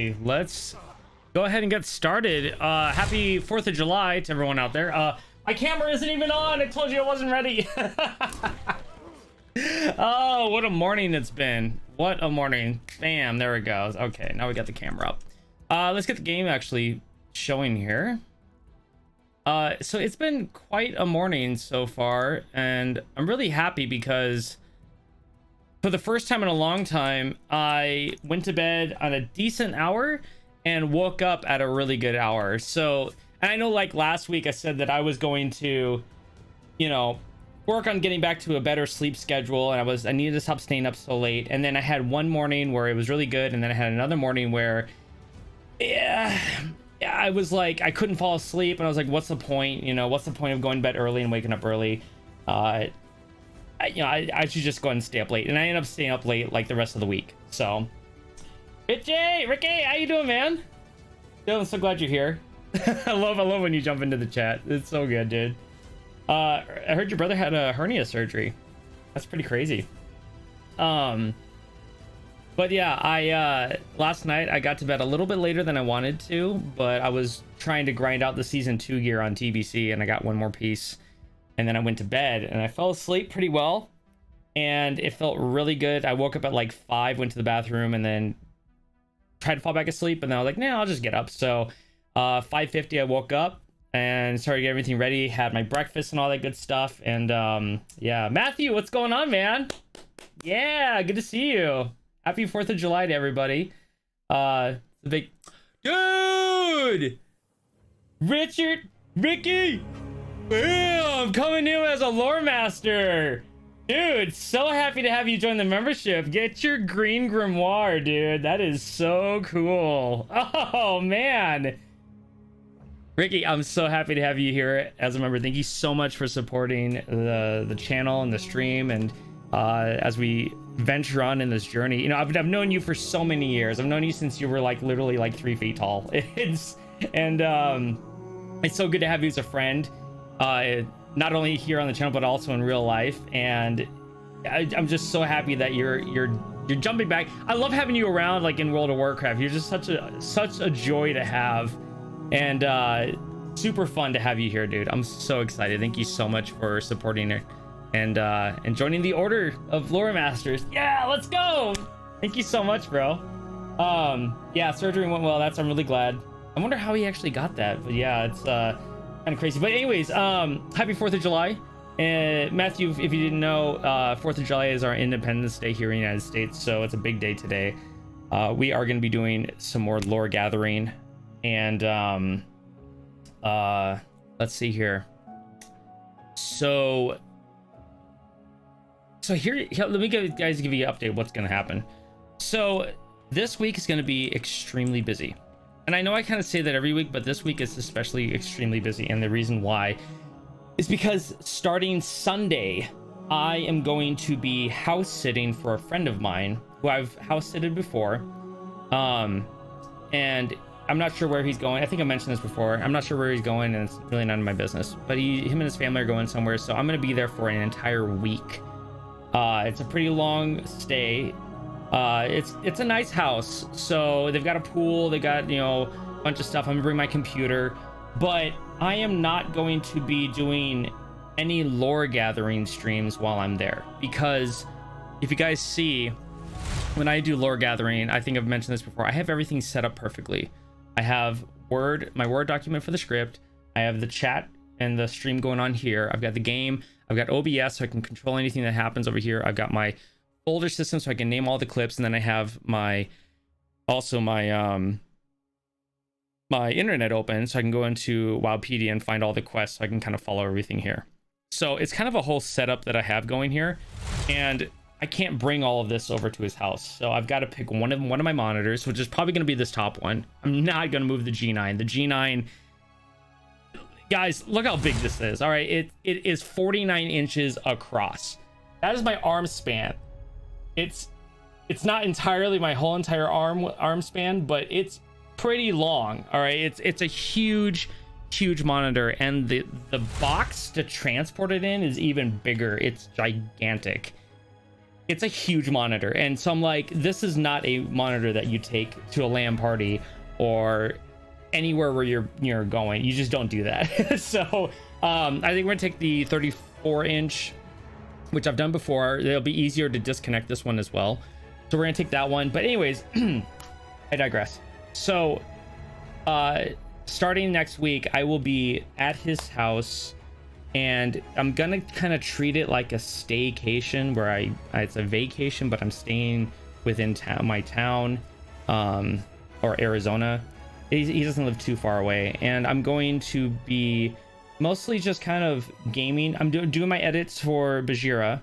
Okay, let's go ahead and get started. Happy 4th of July to everyone out there. My camera isn't even on. I told you I wasn't ready. Oh, what a morning it's been. What a morning. Bam, there it goes. Okay, now we got the camera up. Let's get the game actually showing here. So it's been quite a morning so far, and I'm really happy because for the first time in a long time, I went to bed on a decent hour and woke up at a really good hour. So, and I know like last week I said that I was going to, you know, work on getting back to a better sleep schedule, and I needed to stop staying up so late. And then I had one morning where it was really good, and then I had another morning where I was like, I couldn't fall asleep, and I was like, what's the point? You know, what's the point of going to bed early and waking up early? I should just go ahead and stay up late, and I ended up staying up late like the rest of the week. So Ricky, how you doing, man? Dude, I'm so glad you're here. I love when you jump into the chat. It's so good, dude. I heard your brother had a hernia surgery. That's pretty crazy. But yeah, I last night I got to bed a little bit later than I wanted to, but I was trying to grind out the season 2 gear on TBC, and I got one more piece, and then I went to bed and I fell asleep pretty well, and it felt really good. I woke up at like 5, went to the bathroom, and then tried to fall back asleep, and then I was like, nah, I'll just get up. So 5:50 I woke up and started getting everything ready, had my breakfast and all that good stuff. And yeah, Matthew, what's going on, man? Yeah, good to see you. Happy 4th of July to everybody. The big dude, Ricky, bam, coming in as a lore master. Dude, so happy to have you join the membership. Get your green grimoire, dude. That is so cool. Oh man, Ricky, I'm so happy to have you here as a member. Thank you so much for supporting the channel and the stream, and as we venture on in this journey. You know, I've known you for so many years. I've known you since you were like literally like 3 feet tall. It's so good to have you as a friend, not only here on the channel but also in real life. And I'm just so happy that you're jumping back. I love having you around, like in World of Warcraft. You're just such a joy to have, and super fun to have you here, dude. I'm so excited. Thank you so much for supporting it and joining the Order of Lore Masters. Yeah, let's go. Thank you so much, bro. Yeah, surgery went well. I'm really glad. I wonder how he actually got that, but yeah, it's kind of crazy. But anyways, happy 4th of July. And Matthew, if you didn't know, 4th of July is our Independence Day here in the United States, so it's a big day today. We are going to be doing some more lore gathering, and let's see here. So here, let me give you an update of what's going to happen. So this week is going to be extremely busy, and I know I kind of say that every week, but this week is especially extremely busy. And the reason why is because starting Sunday, I am going to be house sitting for a friend of mine who I've house sitted before, and I'm not sure where he's going. I think I mentioned this before. I'm not sure where he's going, and it's really none of my business, but him and his family are going somewhere, so I'm going to be there for an entire week. It's a pretty long stay. It's a nice house, so they've got a pool, they got, you know, a bunch of stuff. I'm gonna bring my computer, but I am not going to be doing any lore gathering streams while I'm there, because if you guys see, when I do lore gathering, I think I've mentioned this before, I have everything set up perfectly. I have my Word document for the script, I have the chat and the stream going on here, I've got the game, I've got OBS so I can control anything that happens over here, I've got my folder system so I can name all the clips, and then I have my internet open so I can go into Wowpedia and find all the quests, so I can kind of follow everything here. So it's kind of a whole setup that I have going here, and I can't bring all of this over to his house, so I've got to pick one of my monitors, which is probably going to be this top one. I'm not going to move the G9. The G9, guys, look how big this is. All right, it is 49 inches across. That is my arm span. It's not entirely my whole entire arm span, but it's pretty long. All right, it's a huge monitor, and the box to transport it in is even bigger. It's gigantic. it's a huge monitor. And so I'm like, this is not a monitor that you take to a LAN party or anywhere where you're going. You just don't do that. So I think we're gonna take the 34-inch, which I've done before. It'll be easier to disconnect this one as well. So we're gonna take that one. But anyways, I digress. So starting next week, I will be at his house, and I'm gonna kind of treat it like a staycation, where it's a vacation, but I'm staying within my town, or Arizona. He doesn't live too far away, and I'm going to be mostly just kind of gaming. I'm doing my edits for Bajira,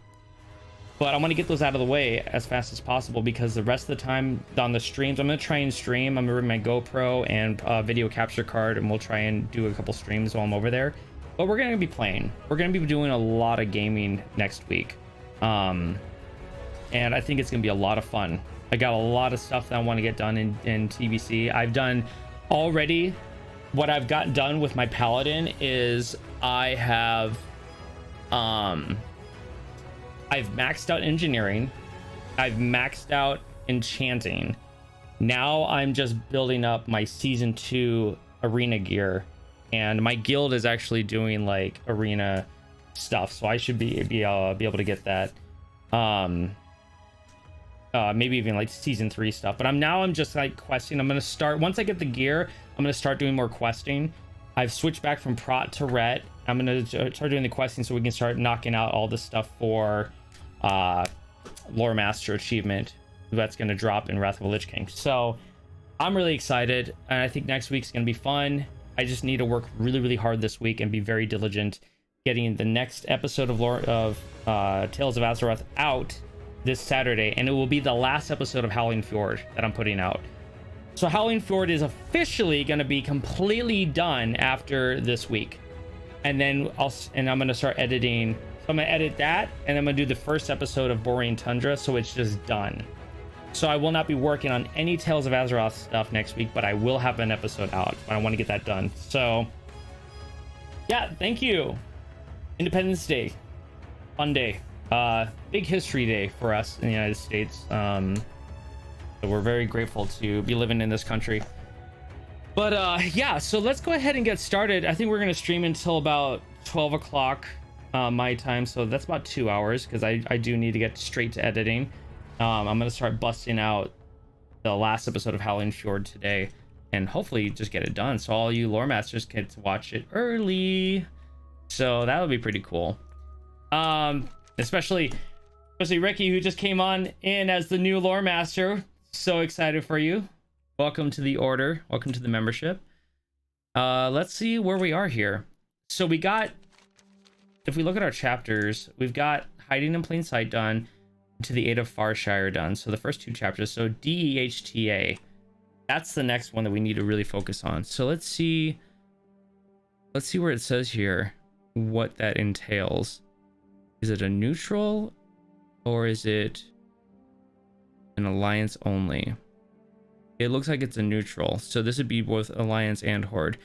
but I want to get those out of the way as fast as possible, because the rest of the time on the streams, I'm going to try and stream. I'm going to bring my GoPro and video capture card, and we'll try and do a couple streams while I'm over there. But we're going to be playing. We're going to be doing a lot of gaming next week. And I think it's going to be a lot of fun. I got a lot of stuff that I want to get done in TBC. I've done already. What I've got done with my Paladin is I've maxed out engineering. I've maxed out enchanting. Now I'm just building up my season 2 arena gear, and my guild is actually doing like arena stuff, so I should be able to get that. Maybe even like season 3 stuff. But I'm just like questing. I'm gonna start once I get the gear. I'm gonna start doing more questing. I've switched back from prot to ret. I'm gonna start doing the questing so we can start knocking out all the stuff for lore master achievement that's going to drop in Wrath of the Lich King. So I'm really excited, and I think next week's going to be fun. I just need to work really hard this week and be very diligent getting the next episode of Tales of Azeroth out this Saturday, and it will be the last episode of Howling Fjord that I'm putting out. So Howling Fjord is officially going to be completely done after this week, and then I'm going to start editing. So I'm going to edit that, and I'm going to do the first episode of BOREAN TUNDRA, so it's just done. So I will not be working on any Tales of Azeroth stuff next week, but I will have an episode out. I want to get that done. So yeah, thank you. Independence Day. Fun day. Big history day for us in the United States. So we're very grateful to be living in this country. But yeah, so let's go ahead and get started. I think we're going to stream until about 12 o'clock. My time, so that's about 2 hours, because I do need to get straight to editing. I'm gonna start busting out the last episode of Howling Fjord today, and hopefully just get it done so all you lore masters get to watch it early. So that would be pretty cool. Especially Ricky, who just came on in as the new lore master. So excited for you. Welcome to the order. Welcome to the membership. Let's see where we are here. So we got, if we look at our chapters, we've got Hiding in Plain Sight done, To the Aid of Farshire done. So the first 2 chapters. So DEHTA, that's the next one that we need to really focus on. So let's see where it says here what that entails. Is it a neutral, or is it an alliance only? It looks like it's a neutral, so this would be both alliance and horde.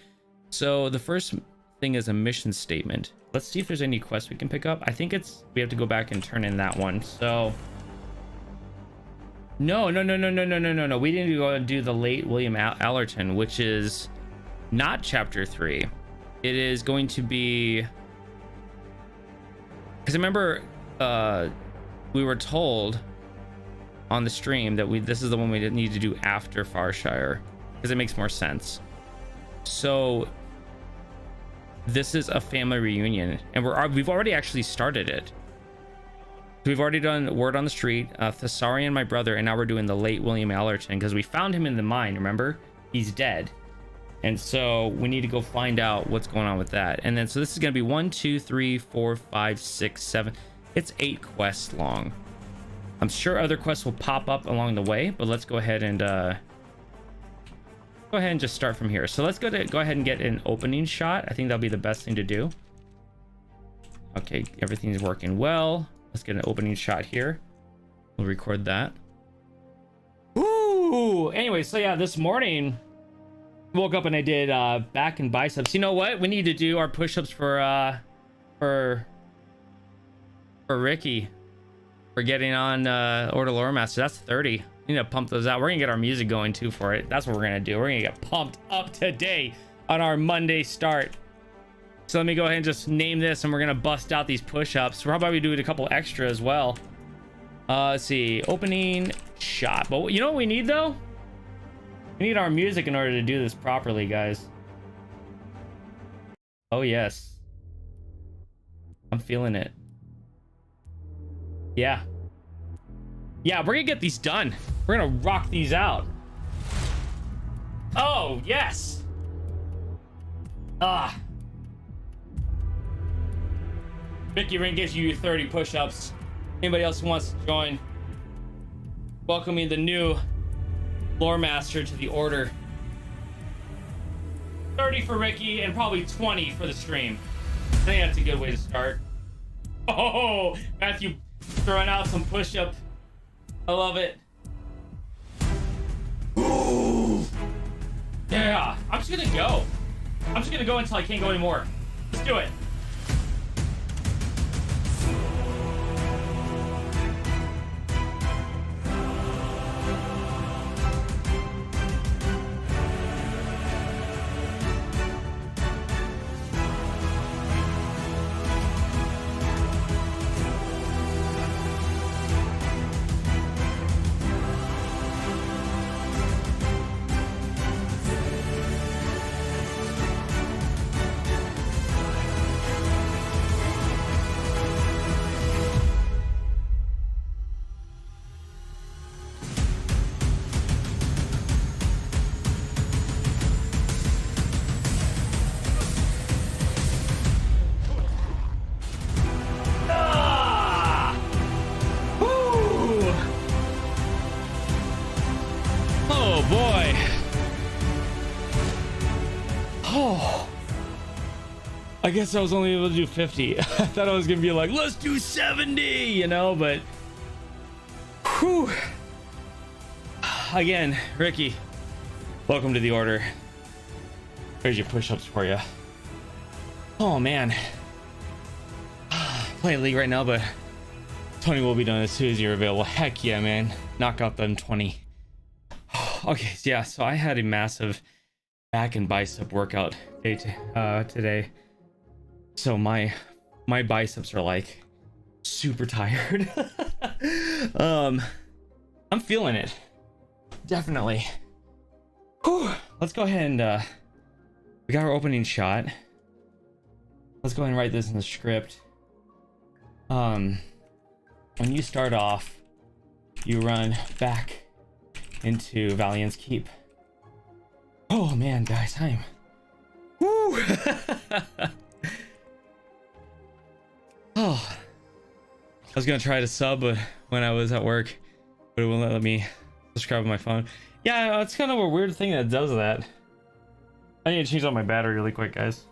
So the first thing is a mission statement. Let's see if there's any quests we can pick up. I think we have to go back and turn in that one. So no, we didn't go and do the late William Allerton, which is not chapter 3. It is going to be, because remember we were told on the stream that this is the one we need to do after Farshire, because it makes more sense. So this is a family reunion, and we've already actually started it. We've already done Word on the Street, Thessarian, my brother, and now we're doing the late William Allerton, because we found him in the mine, remember? He's dead. And so we need to go find out what's going on with that. And then, so this is going to be 1, 2, 3, 4, 5, 6, 7. It's 8 quests long. I'm sure other quests will pop up along the way, but let's go ahead and just start from here. So let's go ahead and get an opening shot. I think that'll be the best thing to do. Okay, everything's working well. Let's get an opening shot here. We'll record that. Ooh, anyway, so yeah, this morning woke up and I did back and biceps. You know what? We need to do our push-ups for Ricky. for getting on Order Lore Master. That's 30. We need to pump those out. We're gonna get our music going too for it. That's what we're gonna do. We're gonna get pumped up today on our Monday start. So let me go ahead and just name this, and we're gonna bust out these push-ups. We're probably doing a couple extra as well. Let's see, opening shot. But you know what we need though? We need our music in order to do this properly, guys. Oh yes, I'm feeling it. Yeah, we're gonna get these done. We're gonna rock these out. Oh yes. Mickey Ring gives you 30 push-ups. Anybody else who wants to join, welcoming the new lore master to the order. 30 for Ricky and probably 20 for the stream. I think that's a good way to start. Oh, Matthew throwing out some push-up. I love it. Ooh. Yeah, I'm just gonna go. I'm just gonna go until I can't go anymore. Let's do it. I guess I was only able to do 50. I thought I was gonna be like, let's do 70, you know, but whew. Again, Ricky, welcome to the order. Here's your push-ups for you. Oh man, playing League right now, but Tony will be done as soon as you're available. Heck yeah, man, knock out them 20. Okay, yeah, so I had a massive back and bicep workout day today. So my biceps are like super tired. I'm feeling it, definitely. Whew. Let's go ahead and we got our opening shot. Let's go ahead and write this in the script. When you start off, you run back into Valiant's Keep. Oh man, guys, I'm woo. Oh, I was gonna try to sub when I was at work, but it wouldn't let me subscribe on my phone. Yeah, it's kind of a weird thing that does that. I need to change out my battery really quick, guys.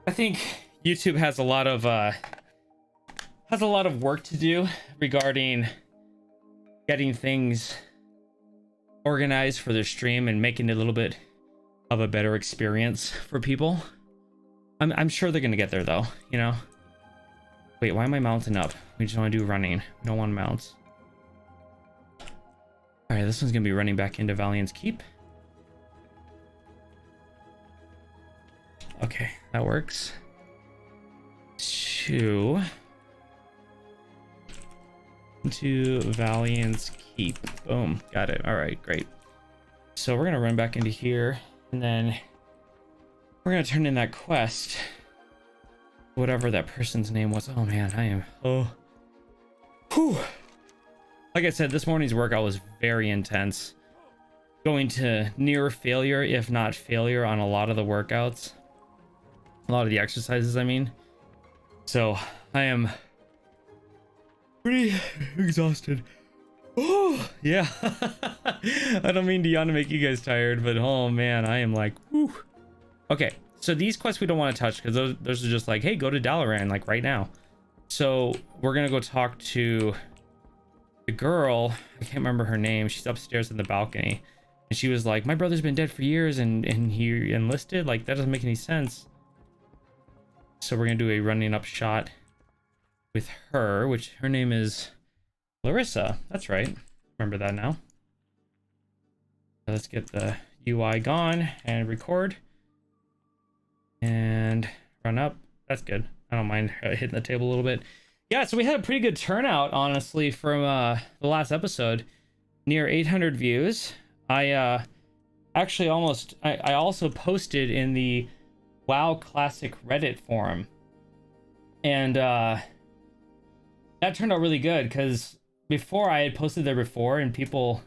I think YouTube has a lot of work to do regarding getting things organized for their stream and making it a little bit of a better experience for people. I'm sure they're gonna get there though, you know. Wait, why am I mounting up? We just want to do running. We don't want mounts. All right, this one's gonna be running back into Valiant's Keep. Okay, that works. 2 into Valiant's Keep. Boom, got it. All right, great. So we're gonna run back into here, and then we're gonna turn in that quest, whatever that person's name was. Oh man, I am whew. Like I said, this morning's workout was very intense, going to near failure, if not failure, on a lot of the workouts, a lot of the exercises, I mean. So I am pretty exhausted. Oh yeah. I don't mean to yawn to make you guys tired, but oh man, I am like whew. Okay, so these quests we don't want to touch because those are just like, hey, go to Dalaran like right now. So we're gonna go talk to the girl. I can't remember her name. She's upstairs in the balcony, and she was like, my brother's been dead for years and he enlisted. Like, that doesn't make any sense. So we're gonna do a running up shot with her, which her name is Larissa. That's right. Remember that now. Let's get the UI gone and record and run up. That's good. I don't mind hitting the table a little bit. Yeah, so we had a pretty good turnout, honestly, from the last episode. Near 800 views. I actually I also posted in the WoW Classic Reddit forum. And that turned out really good, because before I had posted there before, and people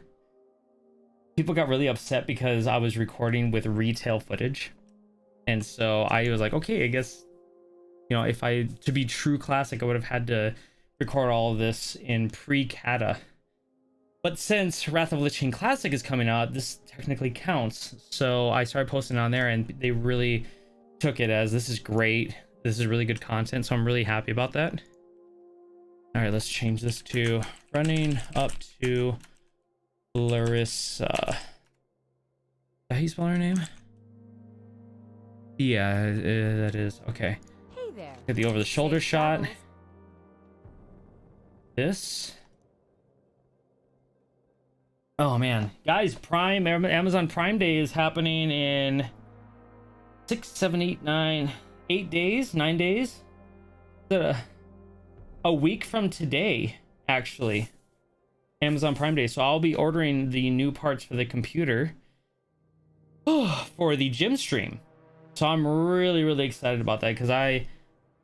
got really upset because I was recording with retail footage. And so I was like, okay, I guess, you know, if to be true classic, I would have had to record all of this in pre-cata. But since Wrath of Lich King Classic is coming out, this technically counts. So I started posting on there, and they really took it as, this is great. This is really good content. So I'm really happy about that. All right, let's change this to running up to Larissa. Is that how you spell her name? Yeah, that is. Okay. Hey there. Get the over the shoulder shot. This. Oh man, guys, Amazon Prime Day is happening in 6, 7, 8, 9, 8 days, 9 days. Is that a week from today, actually? Amazon Prime Day. So I'll be ordering the new parts for the computer for the gym stream. So I'm really excited about that, because I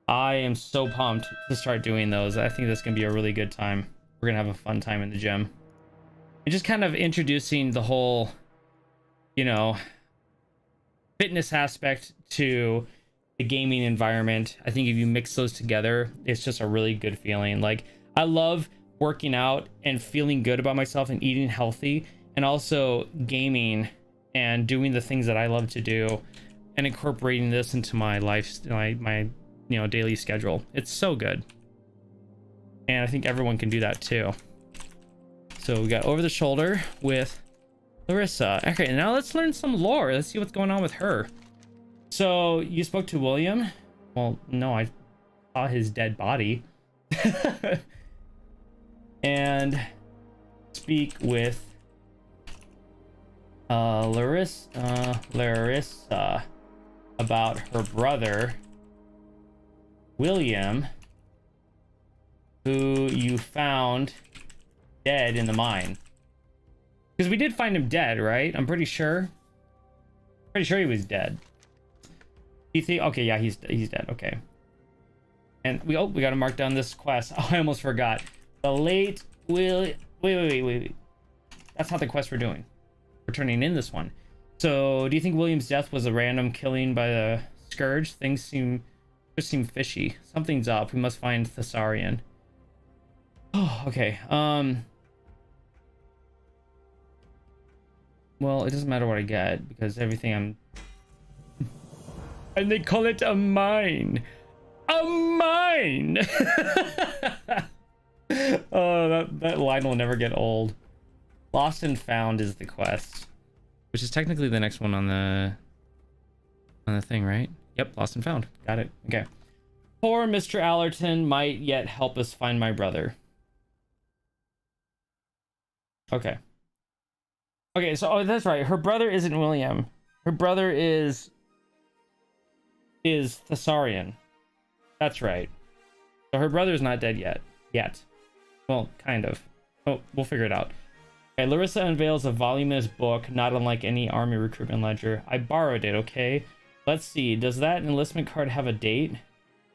am so pumped to start doing those. I think that's gonna be a really good time. We're gonna have a fun time in the gym. And just kind of introducing the whole, you know, fitness aspect to the gaming environment. I think if you mix those together, it's just a really good feeling. Like, I love working out and feeling good about myself and eating healthy, and also gaming and doing the things that I love to do and incorporating this into my life, my you know, daily schedule. It's so good. And I think everyone can do that too. So we got over the shoulder with Larissa. Okay, now let's learn some lore. Let's see what's going on with her. So you spoke to William? Well, no, I saw his dead body. And speak with Larissa about her brother William, who you found dead in the mine. Because we did find him dead, right? I'm pretty sure he was dead. You think? Okay, yeah, he's dead. Okay. And we got to mark down this quest. Oh, I almost forgot. The late Will. Wait. That's not the quest we're doing. We're turning in this one. So, do you think William's death was a random killing by the Scourge? Things seem fishy. Something's up. We must find Thessarian. Oh, okay. Well, it doesn't matter what I get, because everything I'm... And they call it a mine. A mine! Oh, that line will never get old. Lost and Found is the quest, which is technically the next one on the thing, right? Yep, Lost and Found. Got it. Okay. Poor Mr. Allerton might yet help us find my brother. Okay. Okay, so that's right. Her brother isn't William. Her brother is Thessarian. That's right. So her brother's not dead yet. Well, kind of. Oh, we'll figure it out. Okay, Larissa unveils a voluminous book, not unlike any army recruitment ledger. I borrowed it, okay? Let's see. Does that enlistment card have a date?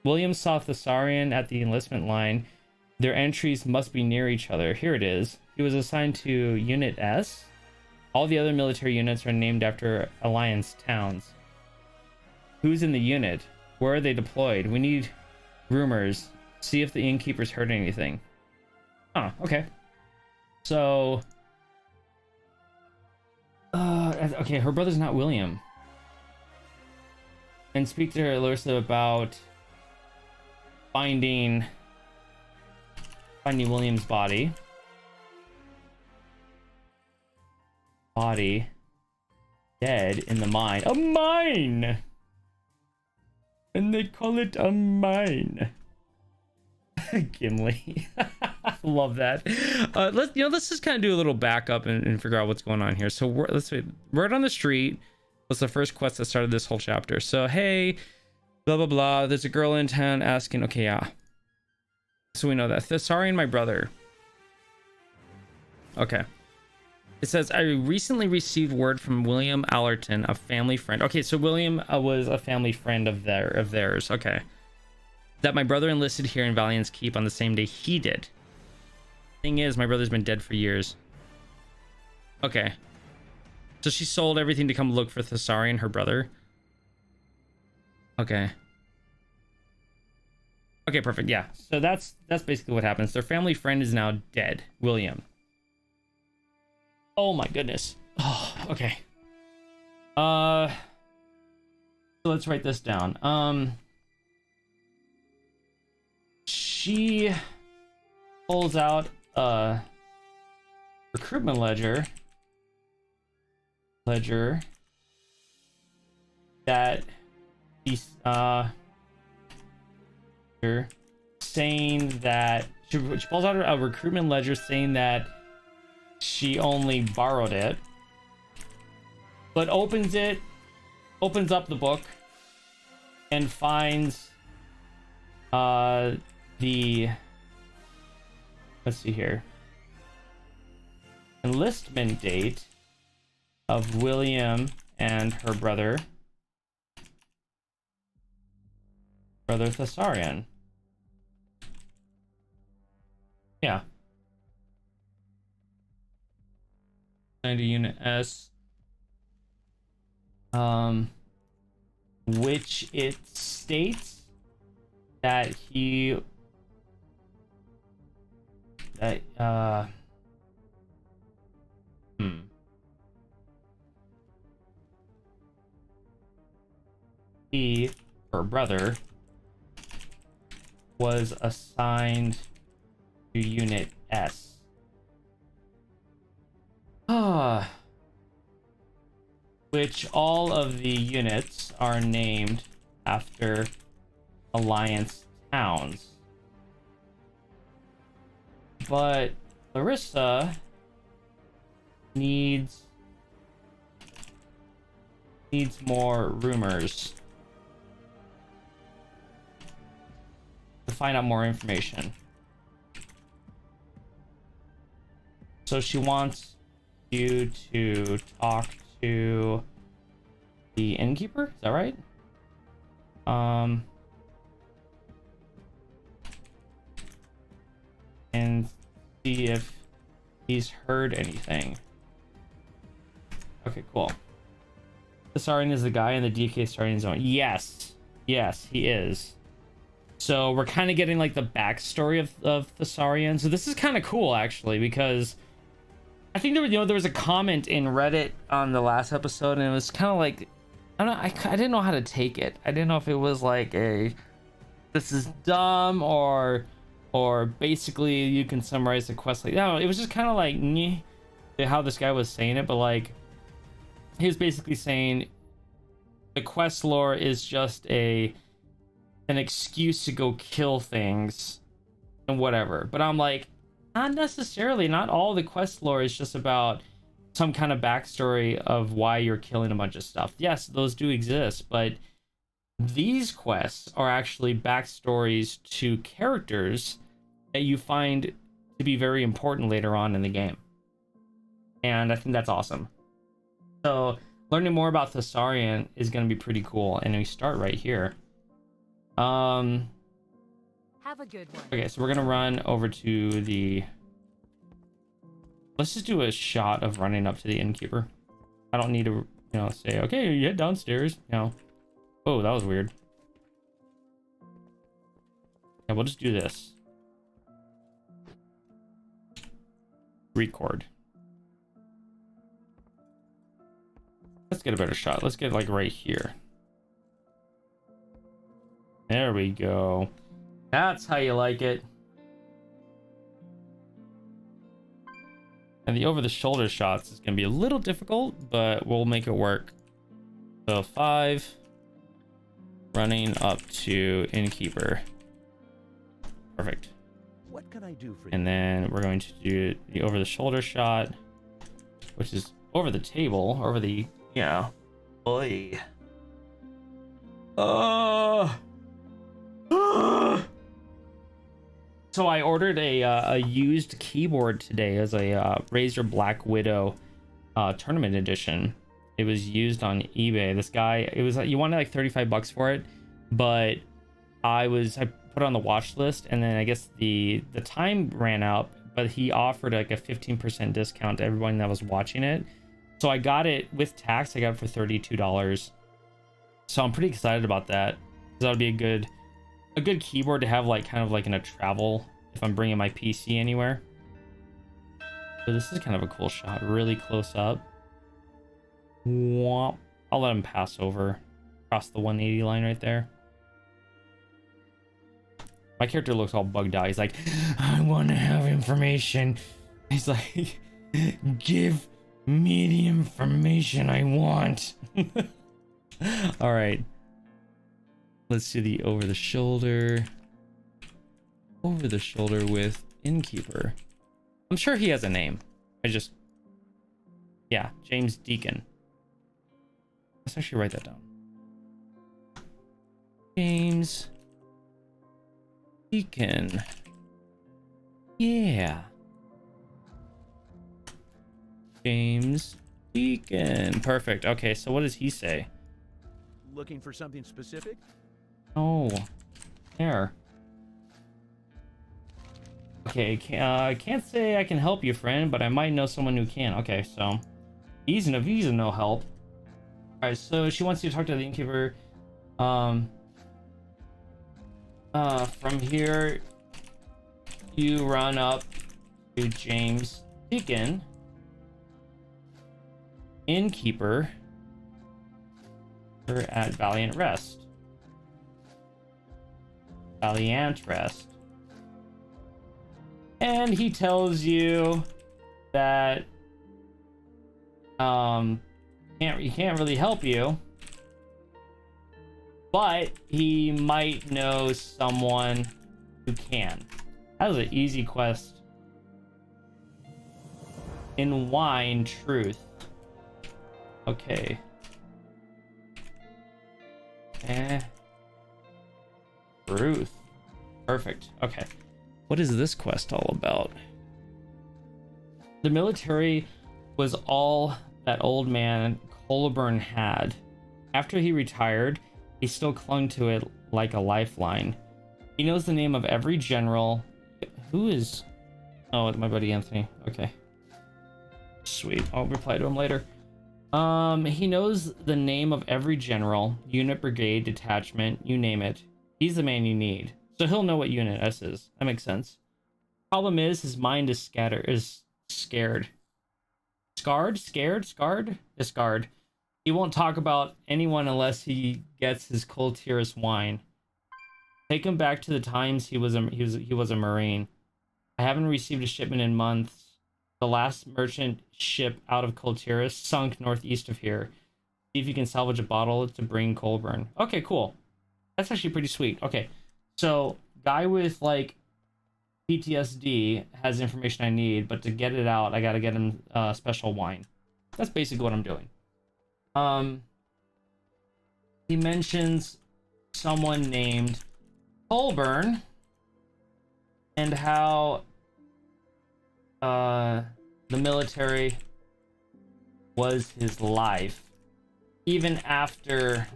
William saw Thessarian at the enlistment line. Their entries must be near each other. Here it is. He was assigned to Unit S. All the other military units are named after Alliance towns. Who's in the unit? Where are they deployed? We need rumors. See if the innkeepers heard anything. Oh, okay. So... okay, her brother's not William. And speak to Larissa about finding William's body. Dead in the mine. A mine! And they call it a mine. Gimli. Love that. Let's just kind of do a little backup and figure out what's going on here. So let's see. Word on the street was the first quest that started this whole chapter. So hey, blah blah blah. There's a girl in town asking. Okay, yeah. So we know that Thessarian, my brother. Okay. It says, I recently received word from William Allerton, a family friend. Okay, so William was a family friend of theirs. Okay. That my brother enlisted here in Valiant's Keep on the same day he did. Thing is, my brother's been dead for years. Okay. So she sold everything to come look for Thessarian, her brother. Okay. Okay, perfect. Yeah. So that's basically what happens. Their family friend is now dead, William. Oh my goodness. Oh, okay. So let's write this down. She pulls out a recruitment ledger that he's saying that she pulls out a recruitment ledger saying that she only borrowed it, but opens up the book and finds let's see here, enlistment date of William and her brother Thessarian. Yeah. 90 unit S, which it states that he her brother was assigned to unit S. Which all of the units are named after Alliance towns. But Larissa needs more rumors to find out more information. So she wants you to talk to the innkeeper, is that right? And see if he's heard anything. Okay, cool. Thessarian is the guy in the DK starting zone. Yes, he is. So we're kind of getting like the backstory of Thessarian. So this is kind of cool actually, because I think there was a comment in Reddit on the last episode, and it was kind of like, I don't know, I didn't know how to take it. I didn't know if it was like this is dumb, or basically you can summarize the quest like, no, it was just kind of like nyeh, how this guy was saying it, but like he was basically saying the quest lore is just an excuse to go kill things and whatever. But I'm like, not necessarily. Not all the quest lore is just about some kind of backstory of why you're killing a bunch of stuff. Yes, those do exist, but these quests are actually backstories to characters that you find to be very important later on in the game. And I think that's awesome. So learning more about Thessarian is going to be pretty cool. And we start right here. Have a good one. Okay, so we're gonna run over to the. Let's just do a shot of running up to the innkeeper. I don't need to, say, okay, you head downstairs. Oh, that was weird. Yeah, we'll just do this. Record. Let's get a better shot. Let's get like right here. There we go. That's how you like it. And the over-the-shoulder shots is going to be a little difficult, but we'll make it work. So 5, running up to innkeeper. Perfect. What can I do for you? And then we're going to do the over the shoulder shot, which is over the table, over the, yeah. Boy. So I ordered a used keyboard today as a Razer Black Widow tournament edition. It was used on eBay. This guy, it was like, you wanted like 35 bucks for it, but I put it on the watch list, and then I guess the time ran out, but he offered like a 15% discount to everyone that was watching it. So I got it with tax. I got it for $32. So I'm pretty excited about that, because that would be a good keyboard to have, like kind of like in a travel if I'm bringing my PC anywhere. So this is kind of a cool shot, really close up. Womp. I'll let him pass over across the 180 line right there. My character looks all bugged out. He's like, I want to have information. He's like, give me the information I want. All right. Let's do the over the shoulder. Over the shoulder with innkeeper. I'm sure he has a name. Yeah, James Deacon. Let's actually write that down. James Deacon. Yeah. James Deacon. Perfect. Okay, so what does he say? Looking for something specific? Oh, there. Okay, I can't say I can help you, friend, but I might know someone who can. Okay, so he's no help. All right, so she wants you to talk to the innkeeper. From here, you run up to James Deacon, innkeeper, at Valiant Rest. Valiant Rest. And he tells you that he can't really help you, but he might know someone who can. That was an easy quest. In wine, truth. Okay. Truth. Perfect. Okay. What is this quest all about? The military was all that old man Colburn had. After he retired, he still clung to it like a lifeline. He knows the name of every general. Who is... Oh, my buddy Anthony. Okay. Sweet. I'll reply to him later. He knows the name of every general, unit, brigade, detachment, you name it. He's the man you need. So he'll know what unit S is. That makes sense. Problem is, his mind is scared. Scarred? He won't talk about anyone unless he gets his Coltyrus wine. Take him back to the times he was a Marine. I haven't received a shipment in months. The last merchant ship out of Coltyrus sunk northeast of here. See if you can salvage a bottle to bring Colburn. Okay, cool. That's actually pretty sweet. Okay, so guy with like PTSD has information I need, but to get it out, I gotta get him special wine. That's basically what I'm doing. He mentions someone named Colburn and how the military was his life, even after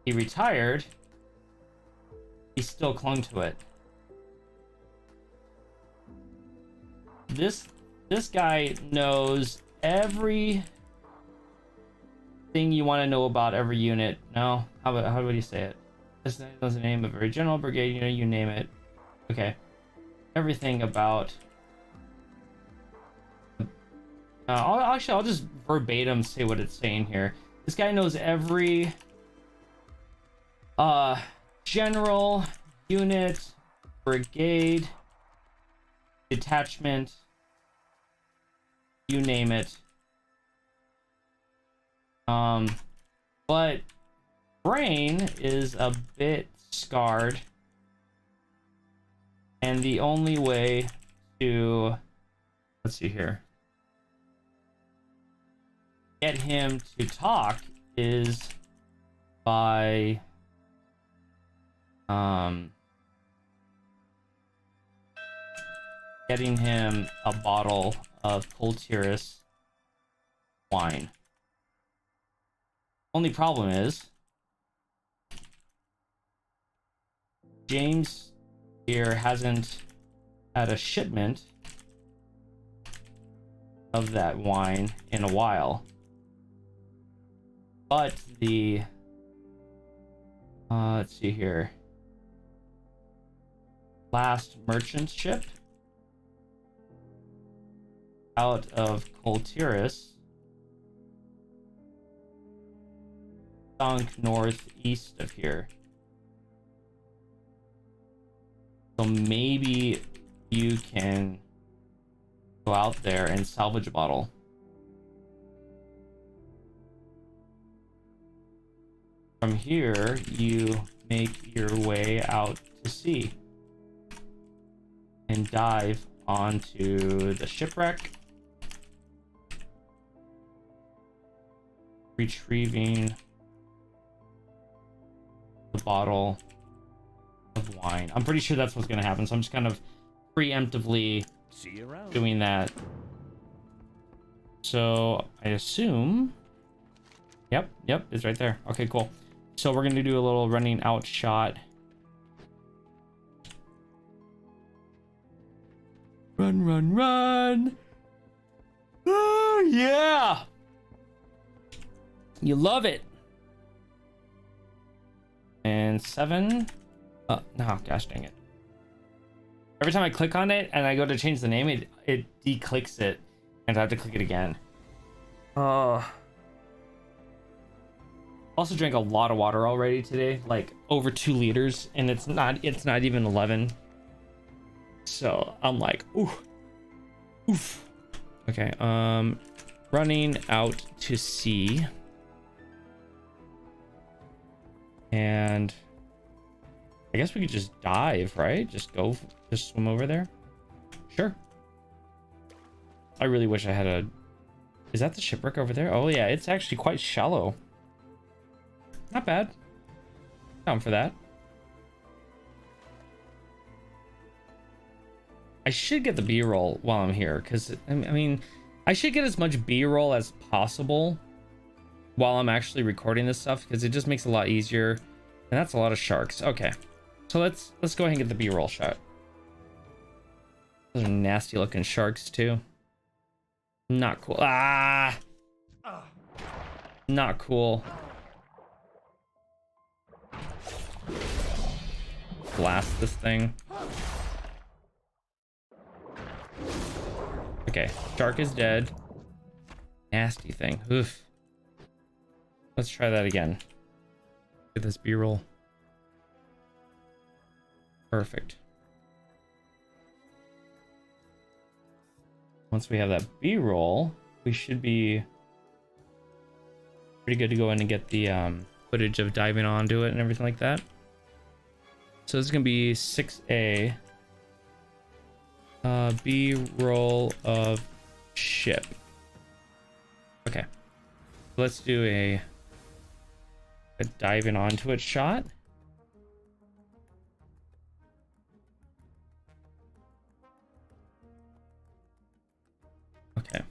he retired. He still clung to it. This guy knows everything you want to know about every unit. No, how would you say it? This knows the name of every general, brigade, you name it. Okay, everything about. I'll just verbatim say what it's saying here. This guy knows every general, unit, brigade, detachment, you name it. But Brain is a bit scarred, and the only way to, let's see here, get him to talk is by getting him a bottle of Coltiris wine. Only problem is James here hasn't had a shipment of that wine in a while. But the let's see here, last merchant ship out of Coltiris sunk northeast of here. So maybe you can go out there and salvage a bottle. From here, you make your way out to sea and dive onto the shipwreck, retrieving the bottle of wine. I'm pretty sure that's what's going to happen, so I'm just kind of preemptively doing that. So I assume, yep, it's right there. Okay, cool. So we're going to do a little running out shot. Run. Oh, yeah. You love it. And 7. Oh, no, gosh dang it. Every time I click on it and I go to change the name, it declicks it, and I have to click it again. Also drank a lot of water already today, like over 2 liters, and it's not even 11. So I'm like, oof. Okay, running out to sea. And I guess we could just dive, right? Just swim over there. Sure. I really wish I had a... Is that the shipwreck over there? Oh yeah, it's actually quite shallow. Not bad. Down for that. I should get the B-roll while I'm here, because, I mean, I should get as much B-roll as possible while I'm actually recording this stuff, because it just makes it a lot easier. And that's a lot of sharks. Okay. So let's go ahead and get the B-roll shot. Those are nasty looking sharks too. Not cool. Ah! Not cool. Blast this thing. Okay, shark is dead. Nasty thing. Oof. Let's try that again. Get this B-roll. Perfect. Once we have that B-roll, we should be pretty good to go in and get the footage of diving onto it and everything like that. So this is gonna be 6A. B-roll of ship. Okay. Let's do a diving onto it shot. Okay.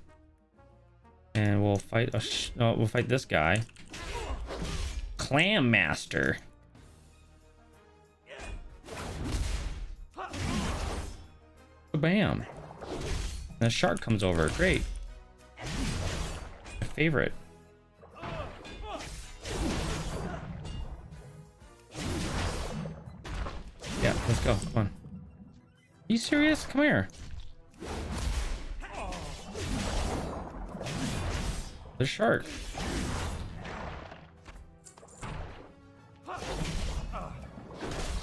And we'll fight we'll fight this guy. Clam Master. Bam. And the shark comes over. Great. My favorite. Yeah, let's go. Come on. Are you serious? Come here. The shark.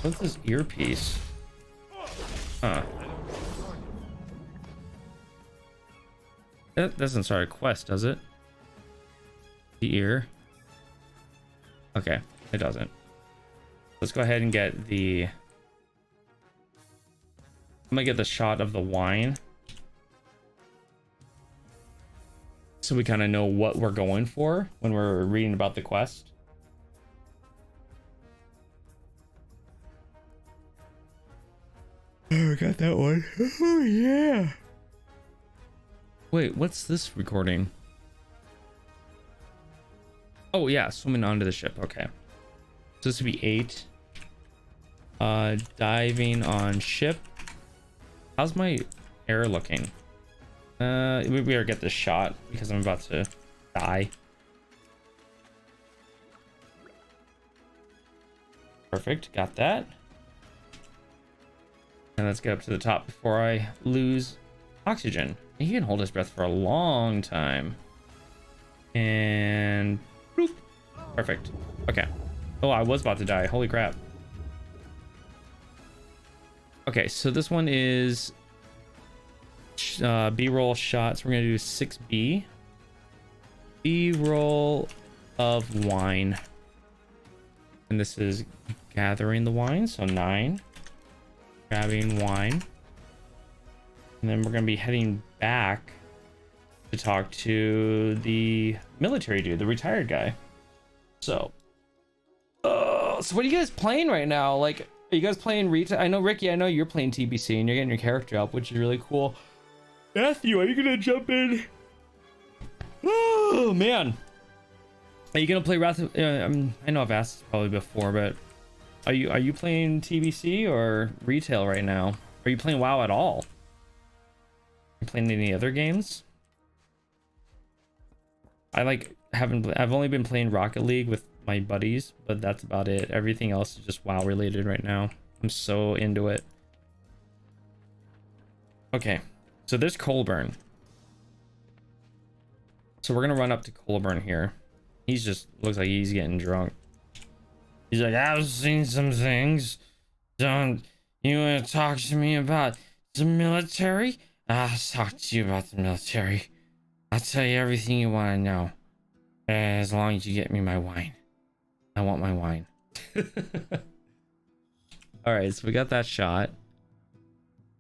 What's this earpiece? Huh. That doesn't start a quest, does it? the ear. Okay, it doesn't. Let's go ahead and get the... I'm gonna get the shot of the wine, so we kind of know what we're going for when we're reading about the quest. Oh, got that one. Oh yeah. Wait, what's this recording? Oh yeah, swimming onto the ship. Okay, so this would be 8. Diving on ship. How's my air looking? We better get this shot because I'm about to die. Perfect, got that. And let's get up to the top before I lose oxygen. He can hold his breath for a long time. And boop. Perfect. Okay. Oh, I was about to die. Holy crap. Okay, so this one is B-roll shots. We're gonna do 6B. B-roll of wine. And this is gathering the wine, so 9. Grabbing wine. And then we're gonna be heading back to talk to the military dude, the retired guy. So so what are you guys playing right now? Like, are you guys playing retail? I know, Ricky, I know you're playing TBC and you're getting your character up, which is really cool. Matthew, are you gonna jump in? Oh man, are you gonna play Wrath of, I know I've asked this probably before, but are you playing TBC or retail right now? Are you playing WoW at all? Are you playing any other games? I've only been playing Rocket League with my buddies, but that's about it. Everything else is just WoW related right now. I'm so into it. Okay, so there's Colburn. So we're gonna run up to Colburn here. He's just looks like he's getting drunk. He's like, I've seen some things. Don't you want to talk to me about the military? I'll talk to you about the military. I'll tell you everything you want to know, as long as you get me my wine. I want my wine. All right, so we got that shot.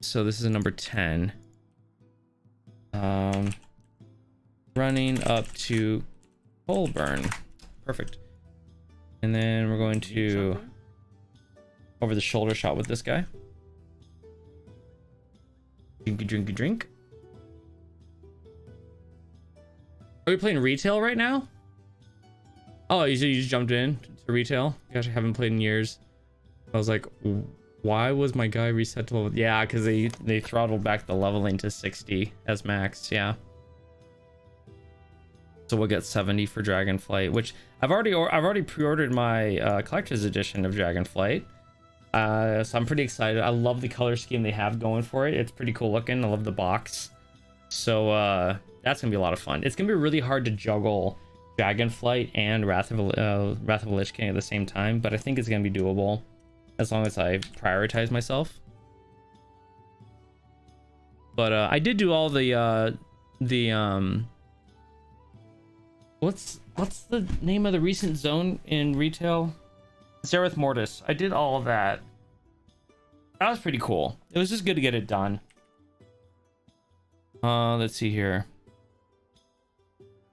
So this is number 10. Running up to Colburn. Perfect. And then we're going to over the shoulder shot with this guy. Drinky, drinky, drink. Are we playing retail right now? Oh, you just jumped in to retail? Gosh, I haven't played in years. I was like, why was my guy reset to level? Yeah, because they throttled back the leveling to 60 as max. Yeah. So we'll get 70 for Dragonflight, which I've already pre-ordered my collector's edition of Dragonflight. So I'm pretty excited. I love the color scheme they have going for it. It's pretty cool looking. I love the box. So that's gonna be a lot of fun. It's gonna be really hard to juggle Dragonflight and Wrath of Lich King at the same time, but I think it's gonna be doable as long as I prioritize myself. But I did do all the what's the name of the recent zone in retail? Zereth Mortis. I did all of that. That was pretty cool. It was just good to get it done. Let's see here.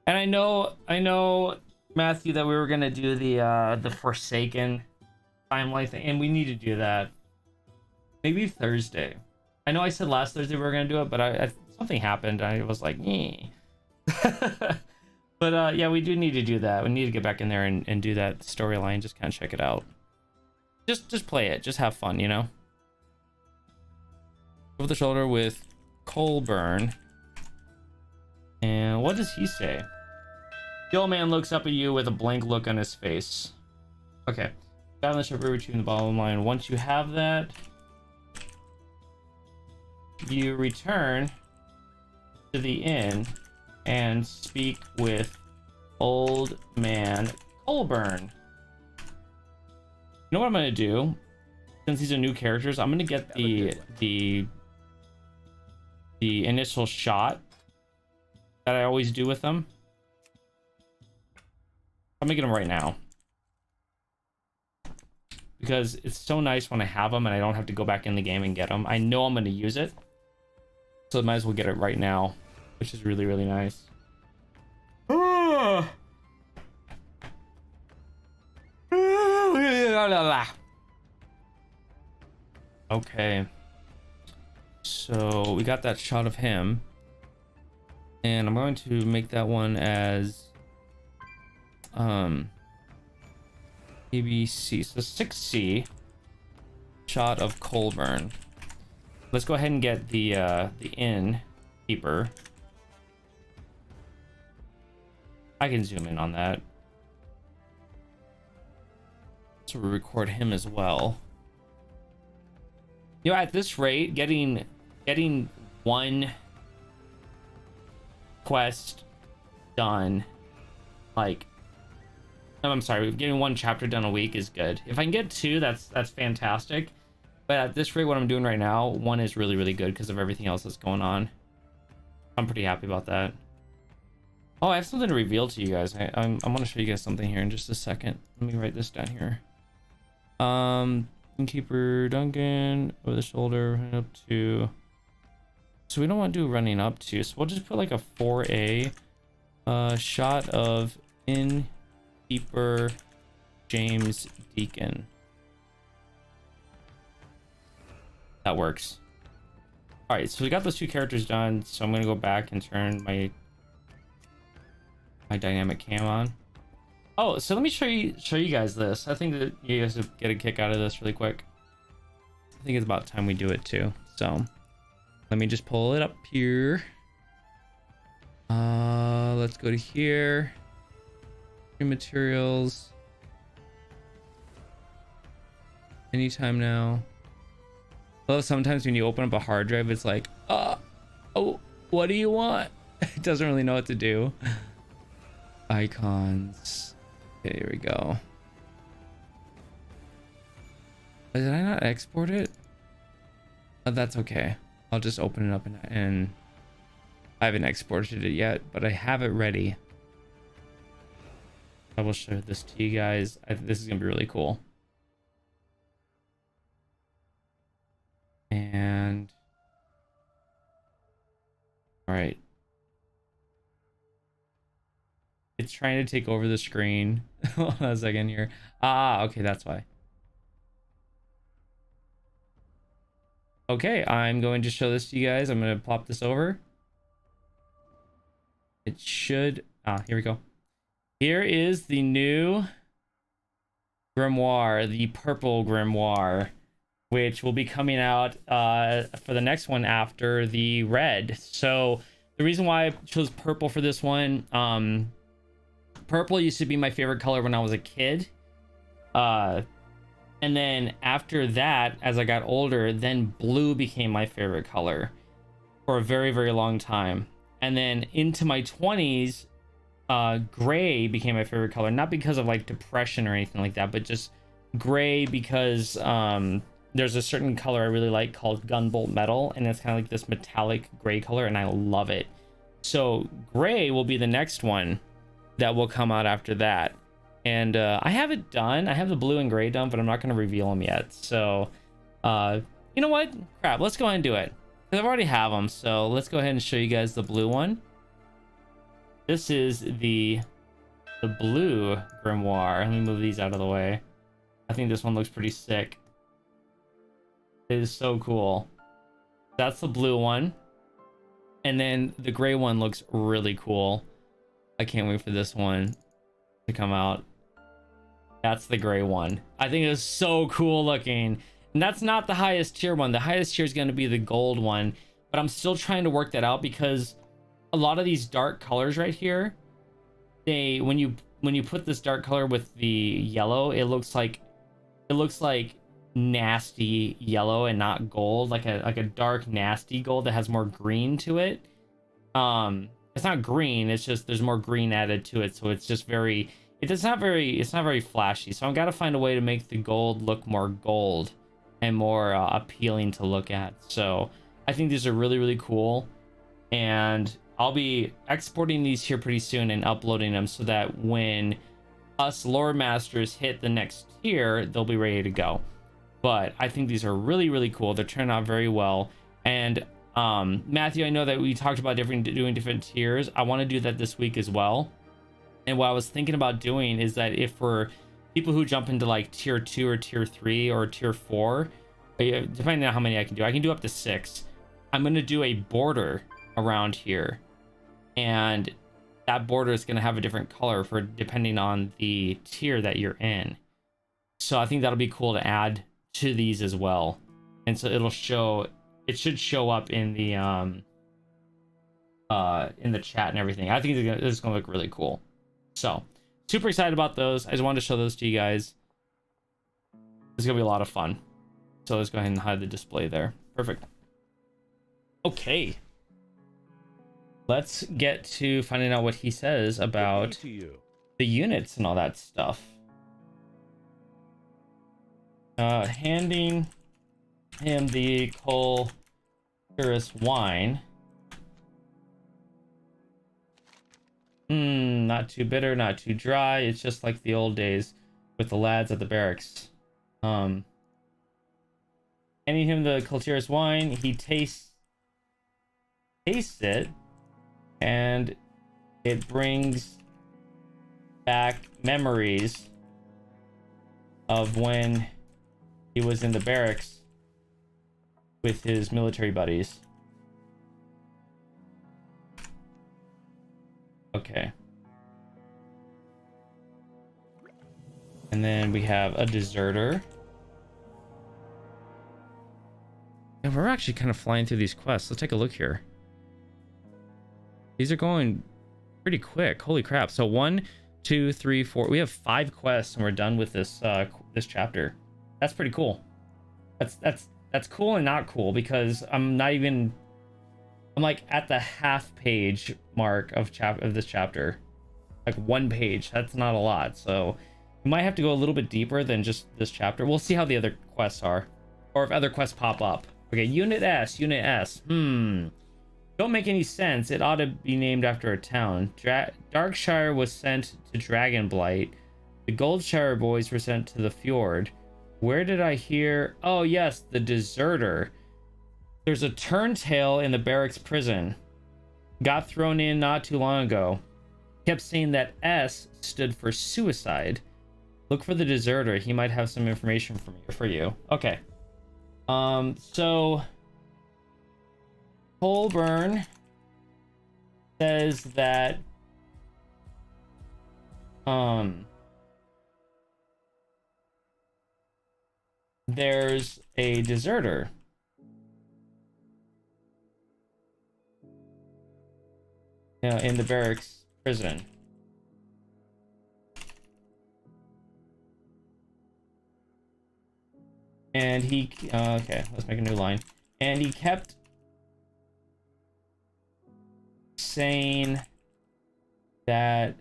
And I know, Matthew, that we were gonna do the Forsaken timeline thing, and we need to do that. Maybe Thursday. I know I said last Thursday we were gonna do it, but something happened. I was like, eh. But yeah, we do need to do that. We need to get back in there and do that storyline. Just kind of check it out. Just play it. Just have fun, you know? Over the shoulder with Colburn. And what does he say? The old man looks up at you with a blank look on his face. Okay. Found the ship retrieving the bottom line. Once you have that, you return to the inn and speak with old man Colburn. You know what I'm gonna do? Since these are new characters, I'm gonna get the initial shot that I always do with them. I'm making them right now. Because it's so nice when I have them and I don't have to go back in the game and get them. I know I'm going to use it. So I might as well get it right now. Which is really, really nice. Okay. So we got that shot of him. And I'm going to make that one as ABC. So 6C shot of Colburn. Let's go ahead and get the innkeeper. I can zoom in on that. So we record him as well. You know, at this rate, getting one quest done, like, I'm sorry, getting one chapter done a week is good. If I can get two, that's fantastic. But at this rate, what I'm doing right now, one is really, really good because of everything else that's going on. I'm pretty happy about that. Oh, I have something to reveal to you guys. I want to show you guys something here in just a second. Let me write this down here. Innkeeper Duncan over the shoulder, up to. So we don't want to do running up to. So we'll just put like a 4A shot of Innkeeper James Deacon. That works. All right, so we got those two characters done. So I'm gonna go back and turn my dynamic cam on. Oh, so let me show you guys this. I think that you guys will get a kick out of this really quick. I think it's about time we do it too. So let me just pull it up here. Let's go to here. Materials. Anytime now. Well, sometimes when you open up a hard drive, it's like, oh, what do you want? It doesn't really know what to do. Icons. Okay, here we go. Did I not export it? Oh, that's okay. I'll just open it up and I haven't exported it yet, but I have it ready. I will show this to you guys. This is gonna be really cool. And all right. It's trying to take over the screen. Hold on a second here. Okay, that's why. Okay, I'm going to show this to you guys. I'm going to plop this over. It should... here we go. Here is the new Grimoire, the purple Grimoire, which will be coming out for the next one after the red. So the reason why I chose purple for this one... purple used to be my favorite color when I was a kid. And then after that, as I got older, then blue became my favorite color for a very, very long time. And then into my 20s, gray became my favorite color. Not because of like depression or anything like that, but just gray because there's a certain color I really like called gunbolt metal. And it's kind of like this metallic gray color and I love it. So gray will be the next one that will come out after that. And I have it done. I have the blue and gray done, but I'm not going to reveal them yet. So, you know what? Crap, let's go ahead and do it. Because I've already have them, so let's go ahead and show you guys the blue one. This is the blue Grimoire. Let me move these out of the way. I think this one looks pretty sick. It is so cool. That's the blue one. And then the gray one looks really cool. I can't wait for this one to come out. That's the gray one. I think it's so cool looking. And that's not the highest tier one. The highest tier is going to be the gold one. But I'm still trying to work that out because a lot of these dark colors right here, when you put this dark color with the yellow, it looks like nasty yellow and not gold, like a dark nasty gold that has more green to it. It's not green, it's just there's more green added to it, so it's just very it's not very flashy. So I've got to find a way to make the gold look more gold and more appealing to look at. So I think these are really, really cool, and I'll be exporting these here pretty soon and uploading them so that when us lore masters hit the next tier, they'll be ready to go. But I think these are really, really cool. They're turning out very well. And Matthew, I know that we talked about doing different tiers. I want to do that this week as well. And what I was thinking about doing is that if for people who jump into like tier 2 or tier 3 or tier 4, depending on how many I can do up to 6. I'm going to do a border around here. And that border is going to have a different color for depending on the tier that you're in. So I think that'll be cool to add to these as well. And so it should show up in the chat and everything. I think it's gonna look really cool. So super excited about those. I just wanted to show those to you guys. It's gonna be a lot of fun. So let's go ahead and hide the display there. Perfect. Okay, let's get to finding out what he says about the units and all that stuff. Handing him the Culturous wine. Not too bitter, not too dry. It's just like the old days with the lads at the barracks. Handing him the Culturous wine, he tastes it, and it brings back memories of when he was in the barracks with his military buddies. Okay. And then we have a deserter. And we're actually kind of flying through these quests. Let's take a look here. These are going pretty quick. Holy crap. So 1, 2, 3, 4. We have 5 quests and we're done with this this chapter. That's pretty cool. That's cool and not cool because I'm like at the half page mark of this chapter. Like 1 page. That's not a lot. So we might have to go a little bit deeper than just this chapter. We'll see how the other quests are, or if other quests pop up. Okay, Unit S. Don't make any sense. It ought to be named after a town. Darkshire was sent to Dragonblight. The Goldshire boys were sent to the Fjord. Where did I hear? Oh yes, the deserter. There's a turntail in the barracks prison. Got thrown in not too long ago. Kept saying that S stood for suicide. Look for the deserter. He might have some information for you. Okay. So Colburn says that there's a deserter. In the barracks prison. And he okay, let's make a new line. And he kept saying that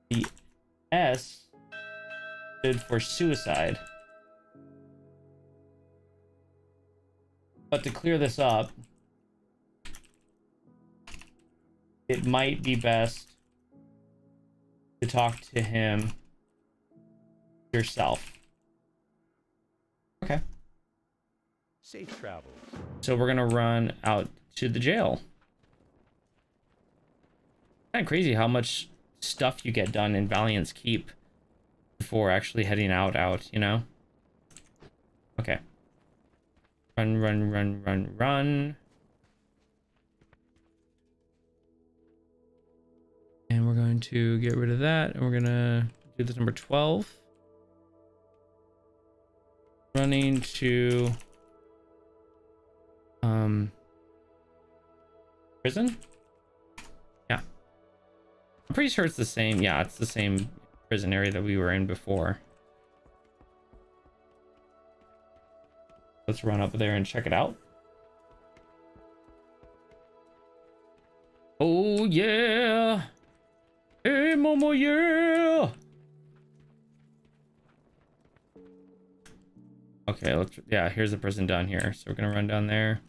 the S stood for suicide. But to clear this up, it might be best to talk to him yourself. Okay. Safe travels. So we're gonna run out to the jail. Kind of crazy how much stuff you get done in Valiant's Keep before actually heading out, you know? Okay. Run. And we're going to get rid of that, and we're gonna do this number 12. Running to prison? Yeah. I'm pretty sure it's the same. Yeah, it's the same prison area that we were in before. Let's run up there and check it out. Oh yeah. Hey Momo, yeah. Okay, yeah, here's the prison down here. So we're gonna run down there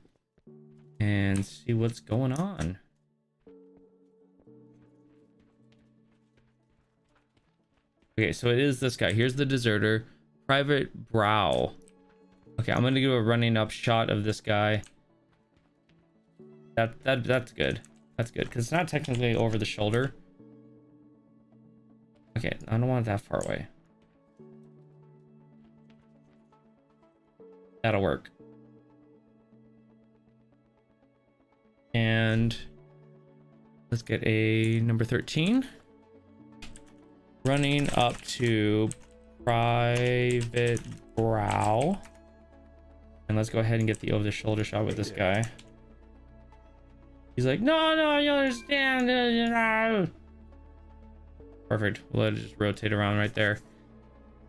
and see what's going on. Okay, so it is this guy. Here's the deserter, Private Brow. Okay, I'm gonna do a running up shot of this guy. That's good. That's good because it's not technically over the shoulder. Okay, I don't want it that far away. That'll work. And let's get a number 13. Running up to Private Brow. And let's go ahead and get the over the shoulder shot with this guy. He's like, no, you understand. Perfect. We'll let it just rotate around right there.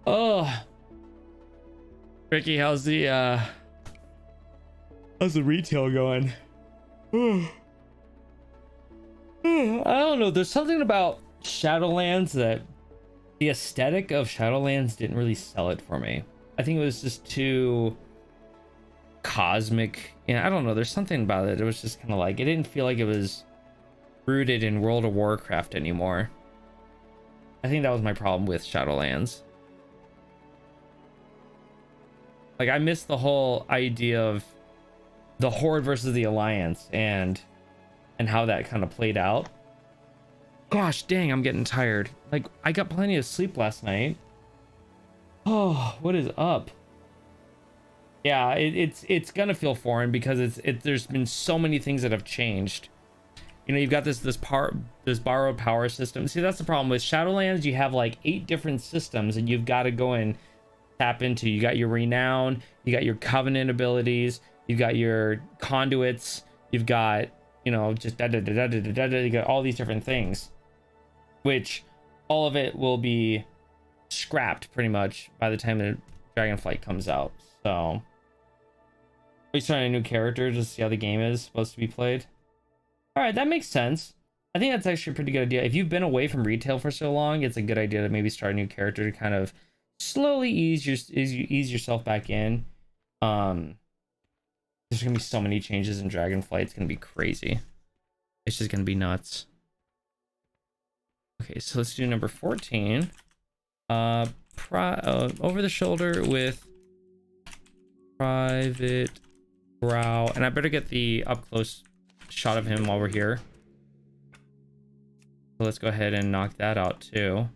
Oh, Ricky, how's the retail going? I don't know. There's something about Shadowlands that the aesthetic of Shadowlands didn't really sell it for me. I think it was just too cosmic. Yeah, I don't know. There's something about it. It was just kind of like, it didn't feel like it was rooted in World of Warcraft anymore. I think that was my problem with Shadowlands. Like, I missed the whole idea of the Horde versus the Alliance and how that kind of played out. Gosh dang, I'm getting tired. Like, I got plenty of sleep last night. Oh, what is up? Yeah, it's gonna feel foreign because there's been so many things that have changed. You know, you've got this borrowed power system. See, that's the problem with Shadowlands. You have like 8 different systems and you've got to go and tap into. You got your renown, you got your covenant abilities, you've got your conduits, you've got, you know, just you got all these different things, which all of it will be scrapped pretty much by the time the Dragonflight comes out. So we're starting a new character just to see how the game is supposed to be played. All right, that makes sense. I think that's actually a pretty good idea. If you've been away from retail for so long, it's a good idea to maybe start a new character to kind of slowly ease yourself back in. There's gonna be so many changes in Dragonflight. It's gonna be crazy. It's just gonna be nuts. Okay, so let's do number 14. Over the shoulder with Private Brow, and I better get the up close shot of him while we're here. So let's go ahead and knock that out too.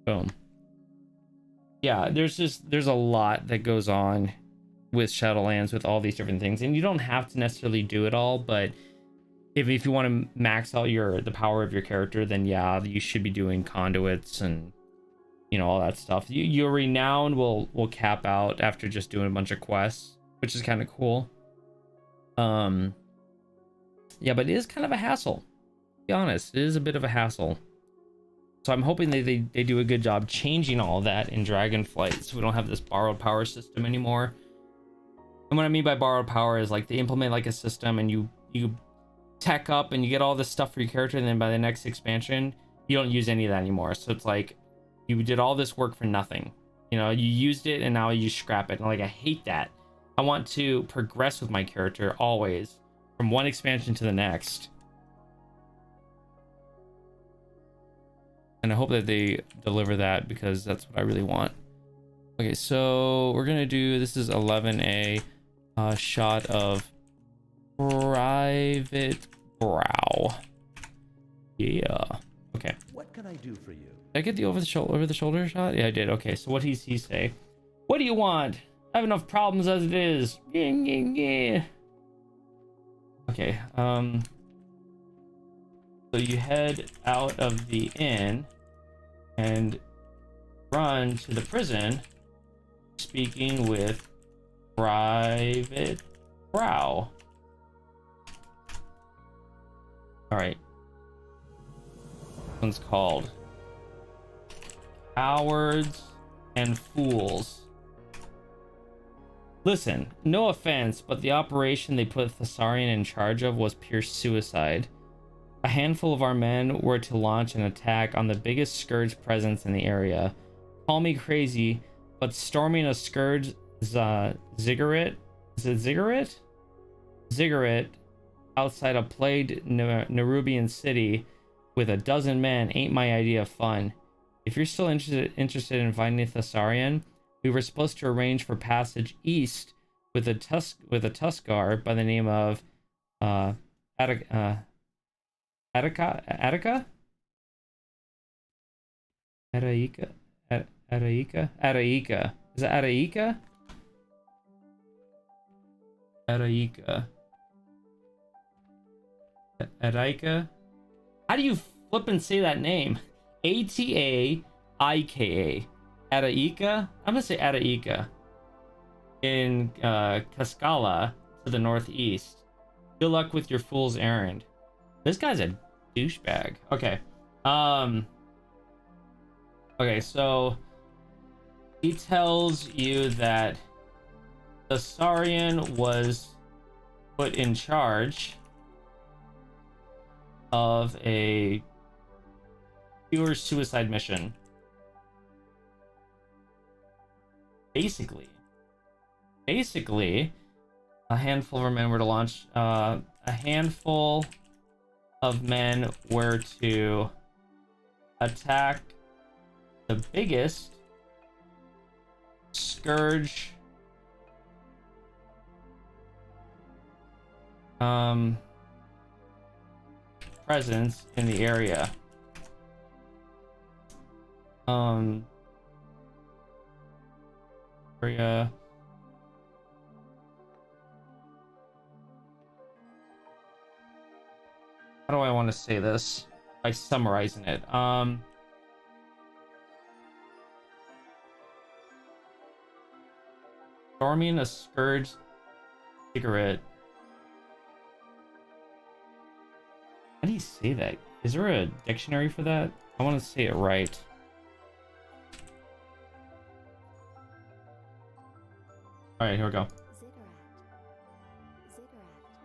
Boom. Yeah, there's a lot that goes on with Shadowlands with all these different things, and you don't have to necessarily do it all, but if you want to max out the power of your character, then yeah, you should be doing conduits and, you know, all that stuff. Your renown will cap out after just doing a bunch of quests, which is kind of cool. Yeah, but it is kind of a hassle, to be honest. It is a bit of a hassle. So I'm hoping they do a good job changing all that in Dragonflight, so we don't have this borrowed power system anymore. And what I mean by borrowed power is like they implement like a system and you tech up and you get all this stuff for your character, and then by the next expansion you don't use any of that anymore. So it's like you did all this work for nothing. You know, you used it and now you scrap it. And like, I hate that. I want to progress with my character always from one expansion to the next. And I hope that they deliver that because that's what I really want. Okay, so we're gonna do, this is 11A, shot of Private Brow. Yeah. Okay. What can I do for you? Did I get the over the shoulder shot? Yeah, I did. Okay, so what does he say? What do you want? I have enough problems as it is. Yeah. Okay. So you head out of the inn and run to the prison, speaking with Private Brow. All right. This one's called Cowards and Fools. Listen, no offense, but the operation they put Thessarian in charge of was pure suicide. A handful of our men were to launch an attack on the biggest Scourge presence in the area. Call me crazy, but storming a Scourge ziggurat? Is it ziggurat? Ziggurat outside a plagued Nerubian city with a dozen men ain't my idea of fun. If you're still interested in finding Thessarian, we were supposed to arrange for passage east with a Tuskar by the name of Attica? Attica? Attica? Attica? Is it Attica? Attica. Attica? How do you flip and say that name? Ataika. Attica? I'm gonna say Attica. In Cascala to the northeast. Good luck with your fool's errand. This guy's a douchebag. Okay. Okay, so he tells you that the Saurian was put in charge of a pure suicide mission. Basically, a handful of men were to launch. A handful of men were to attack the biggest scourge presence in the area. Area. How do I want to say this by summarizing it? Storming a scourge cigarette. How do you say that? Is there a dictionary for that? I want to say it right. All right, here we go.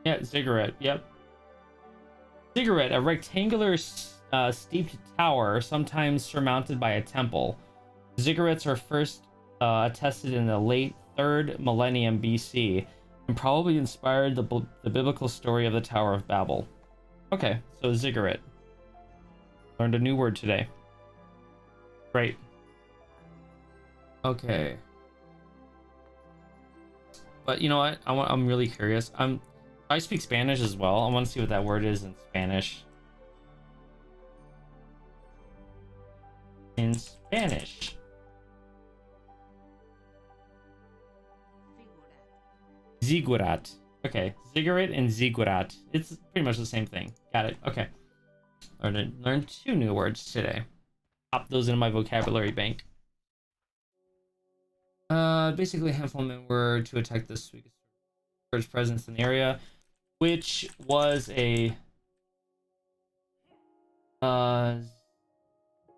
Yeah, ziggurat. Yep. Ziggurat, a rectangular steeped tower, sometimes surmounted by a temple. Ziggurats are first attested in the late 3rd millennium BC, and probably inspired the biblical story of the Tower of Babel. Okay, so ziggurat. Learned a new word today. Great. Okay. But you know what? I'm really curious. I speak Spanish as well. I want to see what that word is in Spanish. In Spanish. Ziggurat. Okay, ziggurat and ziggurat. It's pretty much the same thing. Got it. Okay. Learned 2 new words today. Pop those into my vocabulary bank. Basically, a handful of men were to attack this week's presence in the area, which was a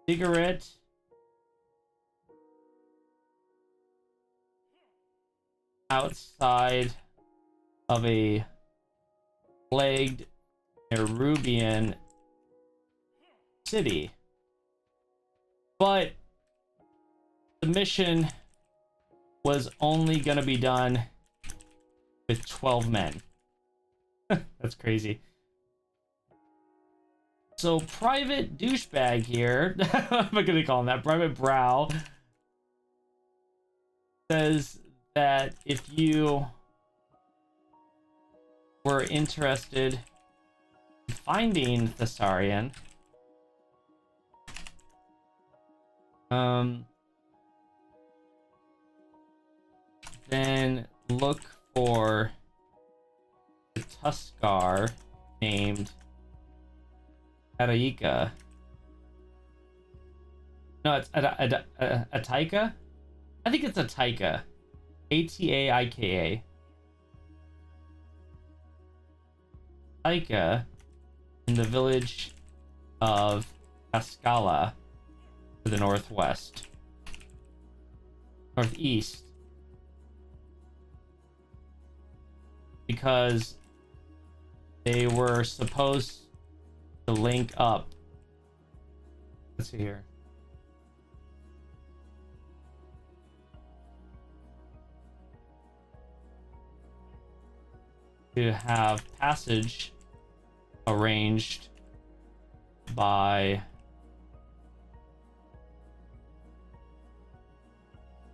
ziggurat outside of a plagued Nerubian city. But the mission was only gonna be done with 12 men. That's crazy. So Private Douchebag here, I'm not gonna call him that, Private Brow, says that if you were interested in finding Thessarian, then look for the Tuskar named Attica. No, it's Attica? I think it's Attica. Ataika. Attica in the village of Cascala to the northeast. Because they were supposed to link up. Let's see here. To have passage arranged by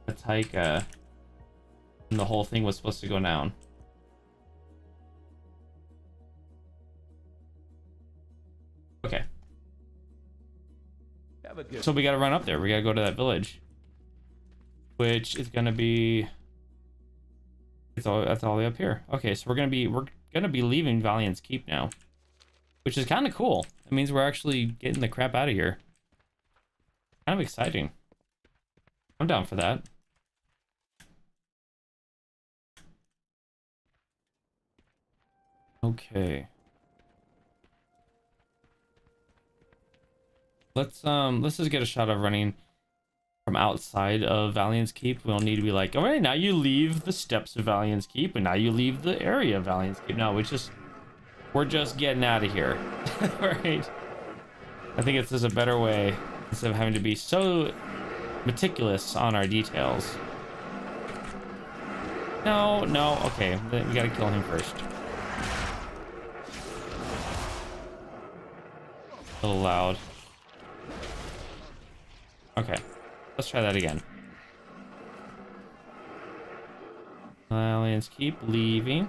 a Taika, and the whole thing was supposed to go down. Okay. So we gotta run up there. We gotta go to that village, which is gonna be, that's all the way up here. Okay, so we're gonna be leaving Valiant's Keep now, which is kind of cool. It means we're actually getting the crap out of here. Kind of exciting. I'm down for that. Okay. Let's just get a shot of running from outside of Valiant's Keep. We don't need to be like, all right, now you leave the steps of Valiant's Keep, and now you leave the area of Valiant's Keep. No, we're just getting out of here. Right? I think it's just a better way instead of having to be so meticulous on our details. No, okay, we gotta kill him first. A little loud. Okay, let's try that again. Valiant's Keep, leaving.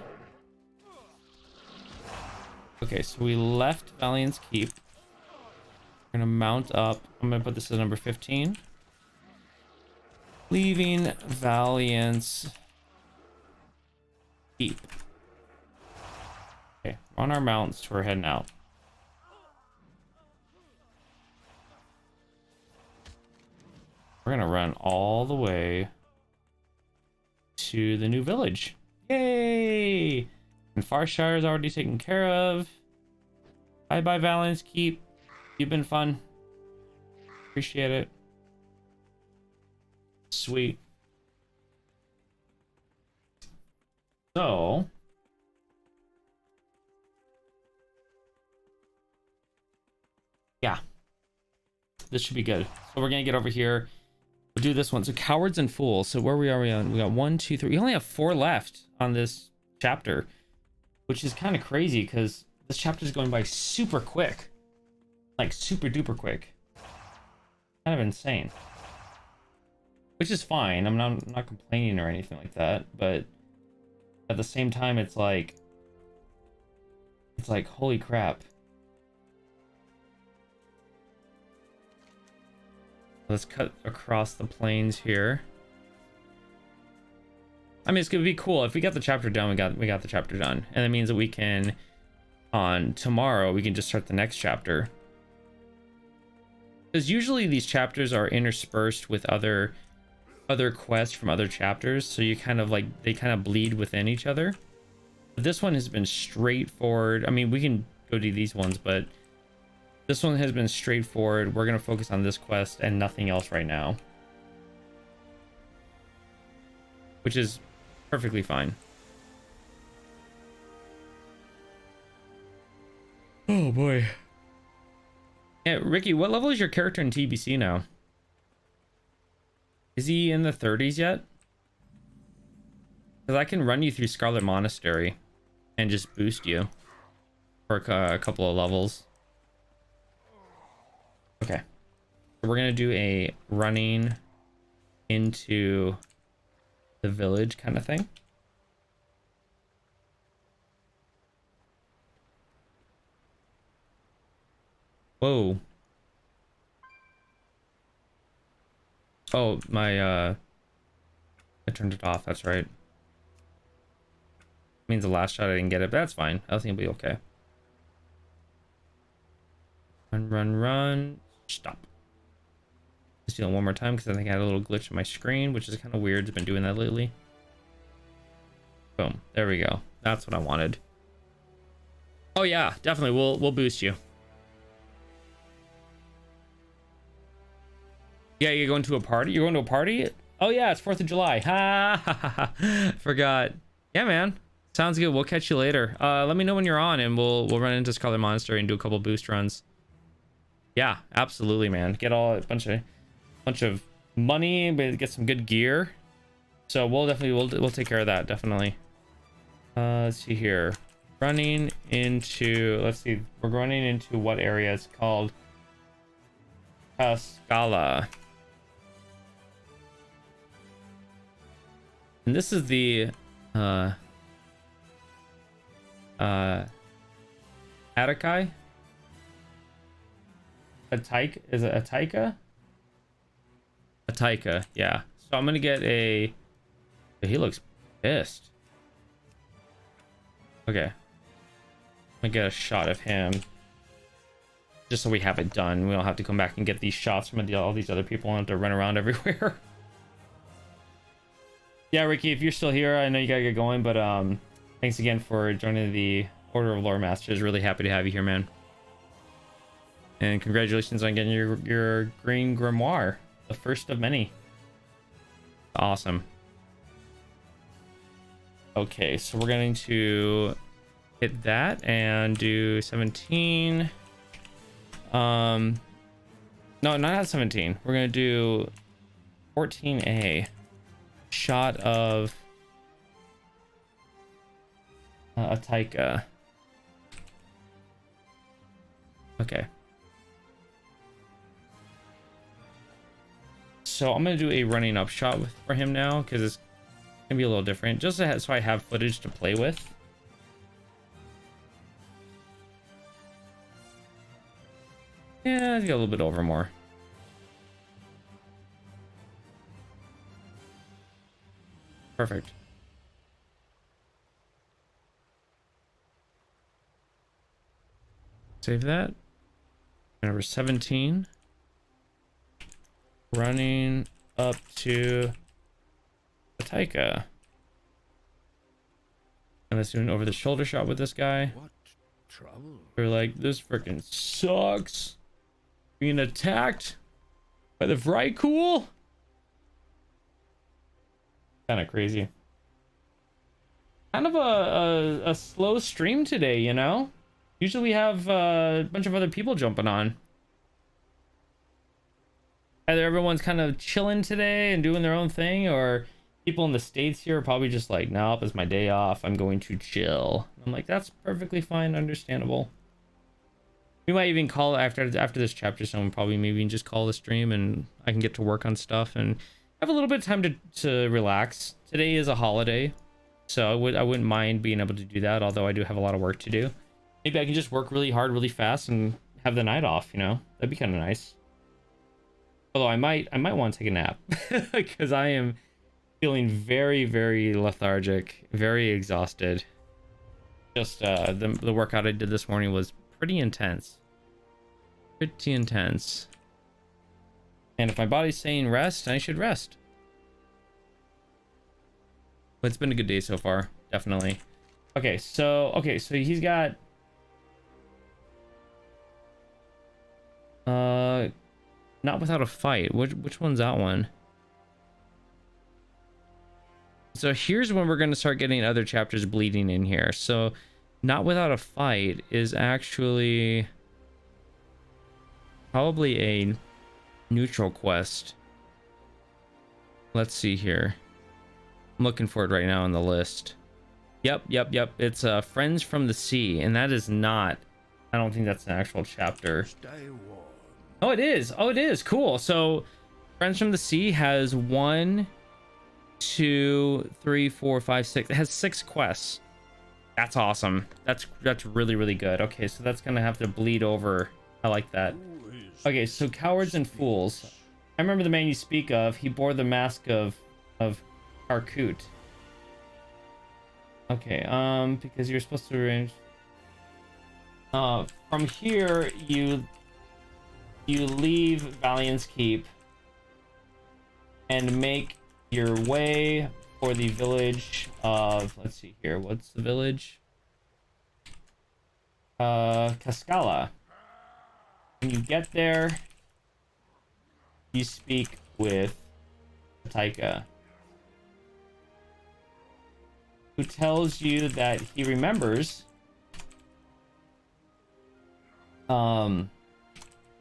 Okay, so we left Valiant's Keep. We're gonna mount up. I'm gonna put this as number 15. Leaving Valiant's Keep. Okay, we're on our mounts, so we're heading out. We're gonna run all the way to the new village. Yay! And Farshire is already taken care of. Bye bye, Valiant's Keep. You've been fun. Appreciate it. Sweet. So yeah, this should be good. So we're gonna get over here. We'll do this one. So Cowards and Fools. So where are we on? We got 1, 2, 3. We only have 4 left on this chapter, which is kind of crazy because this chapter is going by super quick, like super duper quick. Kind of insane, which is fine. I'm not complaining or anything like that, but at the same time, it's like holy crap. Let's cut across the plains here. I mean, it's gonna be cool if we got the chapter done. We got the chapter done, and that means that we can, on tomorrow, we can just start the next chapter. Because usually these chapters are interspersed with other quests from other chapters, so you kind of they kind of bleed within each other. But this one has been straightforward. I mean, we can go do these ones, but this one has been straightforward. We're gonna focus on this quest and nothing else right now, which is perfectly fine. Oh boy. Yeah, Ricky, what level is your character in TBC now? Is he in the 30s yet? Because I can run you through Scarlet Monastery and just boost you for a couple of levels. Okay. So we're going to do a running into the village kind of thing. Whoa. Oh, I turned it off. That's right. Means the last shot I didn't get it, but that's fine. I think it'll be okay. Run. Stop. Just do it one more time because I think I had a little glitch in my screen, which is kind of weird. It's been doing that lately. Boom. There we go. That's what I wanted. Oh yeah, definitely. We'll boost you. Yeah, you're going to a party? You're going to a party? Oh yeah, it's 4th of July. Ha ha ha. Forgot. Yeah, man. Sounds good. We'll catch you later. Let me know when you're on and we'll run into Scarlet Monastery and do a couple boost runs. Yeah, absolutely, man. Get a bunch of money, but get some good gear. So we'll take care of that, definitely. Let's see here. running into, let's see, we're running into what area? It's called Cascala. And this is the Atakai? Is it Ataika? Ataika, yeah. So I'm gonna get a, he looks pissed. Okay. I'm gonna get a shot of him. Just so we have it done. We don't have to come back and get these shots from all these other people and have to run around everywhere. Yeah, Ricky, if you're still here, I know you gotta get going, but thanks again for joining the Order of Lore Masters. Really happy to have you here, man. And congratulations on getting your green grimoire, the first of many. Awesome. Okay, so we're going to hit that and do 17. No, not 17. We're gonna do 14A. Shot of a Taika. Okay. So I'm gonna do a running up shot for him now because it's gonna be a little different, just so I have footage to play with. Yeah, let's get a little bit over more. Perfect. Save that. Number 17. Running up to Taika. And let's do an over the shoulder shot with this guy. What trouble? We're like, this freaking sucks. Being attacked by the Vrykul. Kind of crazy. Kind of a slow stream today, you know? Usually we have a bunch of other people jumping on. Either everyone's kind of chilling today and doing their own thing, or people in the States here are probably just like, nope, it's my day off, I'm going to chill. I'm like, that's perfectly fine, understandable. We might even call after this chapter, someone probably maybe just call the stream and I can get to work on stuff and have a little bit of time to relax. Today is a holiday, so I wouldn't mind being able to do that, although I do have a lot of work to do. Maybe I can just work really hard, really fast, and have the night off, you know? That'd be kind of nice. Although I might want to take a nap because I am feeling very, very lethargic, very exhausted. Just the workout I did this morning was pretty intense. Pretty intense. And if my body's saying rest, I should rest. But it's been a good day so far, definitely. Okay, so he's got not without a fight. Which one's that one? So here's when we're going to start getting other chapters bleeding in here. So not without a fight is actually probably a neutral quest. Let's see here. I'm looking for it right now on the list. Yep. It's Friends from the Sea, and that is not, I don't think that's an actual chapter. Stay warm. Oh, it is. Oh, it is. Cool. So Friends from the Sea has 1, 2, 3, 4, 5, 6. It has 6 quests. That's awesome. That's really, really good. Okay, so that's gonna have to bleed over. I like that. Okay, so Cowards and Fools. I remember the man you speak of. He bore the mask of Karkut. Okay, because you're supposed to arrange. From here you leave Valiant's Keep and make your way for the village of, let's see here, what's the village? Cascala. When you get there, you speak with Taika, who tells you that he remembers the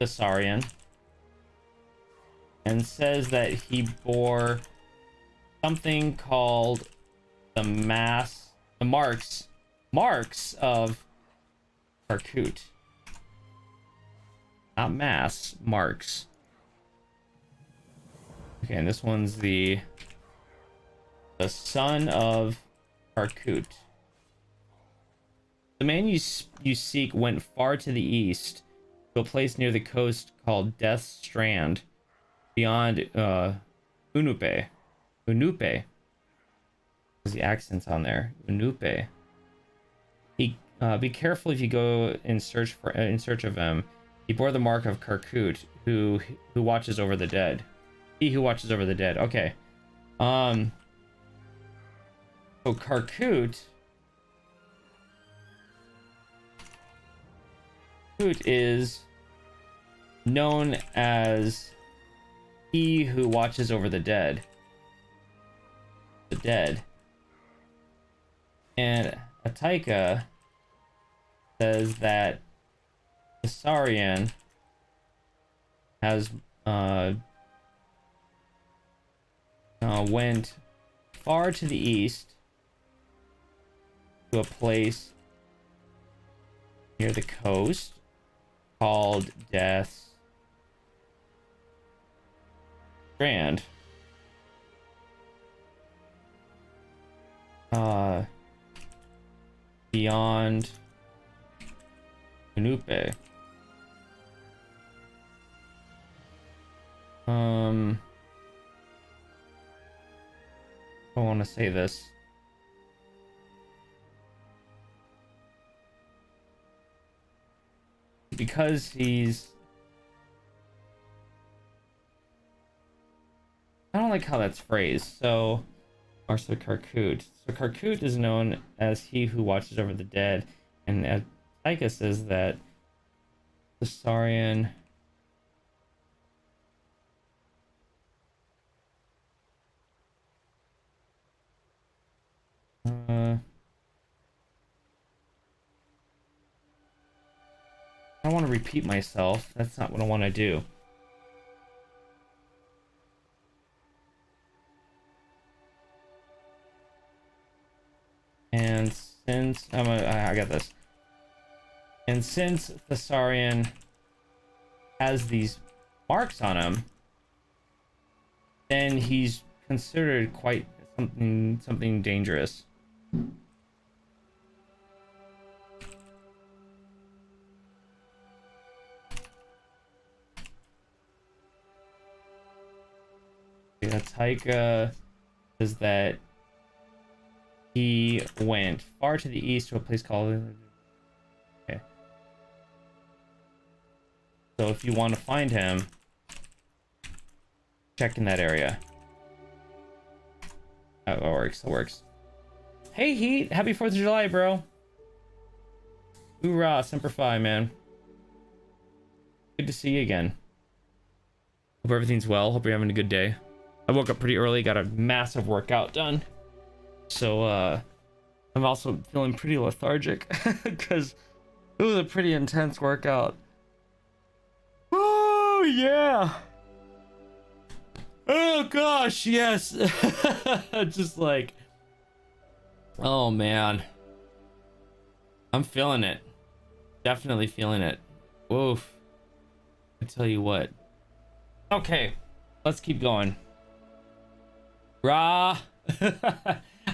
Saurian, and says that he bore something called the marks marks of Karkut. Not mass, marks. Okay, and this one's the son of Karkut. The man you seek went far to the east to a place near the coast called Death's Strand, beyond Unupe. Unupe. There's the accents on there. Unupe. He be careful if you go in search of him. He bore the mark of Karkut, who watches over the dead. He who watches over the dead. Okay. So Karkut is known as he who watches over the dead. The dead. And Ataika says that Thessarian has went far to the east to a place near the coast called Death's Strand. Beyond Unupe. I want to say this. Because he's... I don't like how that's phrased. So Karkut. So Karkut is known as he who watches over the dead, and Taika says that Thessarian I don't want to repeat myself. That's not what I want to do. And since I got this. And since Thessarian has these marks on him, then he's considered quite something dangerous. Yeah, Taika says that he went far to the east to a place called... Okay. So if you want to find him, check in that area. That works, that works. Hey Heat, happy 4th of July, bro. Hoorah, Semper Fi, man. Good to see you again. Hope everything's well, hope you're having a good day. I woke up pretty early, got a massive workout done. So, I'm also feeling pretty lethargic because it was a pretty intense workout. Oh, yeah. Oh, gosh, yes. Just like, oh, man. I'm feeling it. Definitely feeling it. Woof. I tell you what. Okay, let's keep going. Rah.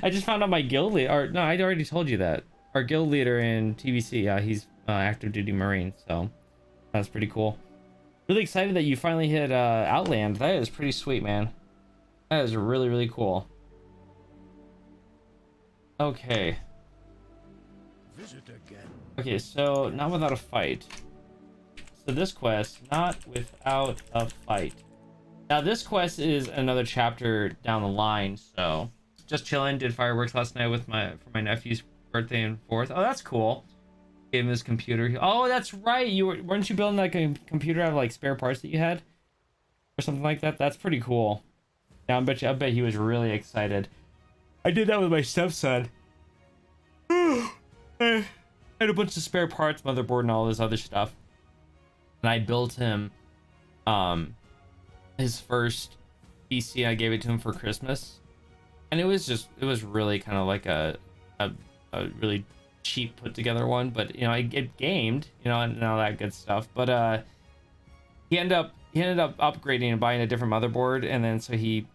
I just found out my guild leader, or no, I already told you that. Our guild leader in TBC, he's active duty Marine, so that's pretty cool. Really excited that you finally hit Outland. That is pretty sweet, man. That is really, really cool. Okay. Visit again. Okay, so not without a fight. So this quest, not without a fight. Now this quest is another chapter down the line, so just chilling. Did fireworks last night with for my nephew's birthday and 4th. Oh, that's cool. Gave him his computer. Oh, that's right. Weren't you building like a computer out of like spare parts that you had, or something like that? That's pretty cool. Now I bet he was really excited. I did that with my stepson. I had a bunch of spare parts, motherboard, and all this other stuff, and I built him his first PC. I gave it to him for Christmas, and it was really kind of like a really cheap put together one, but you know, it gamed, you know, and all that good stuff. But he ended up upgrading and buying a different motherboard, and then so he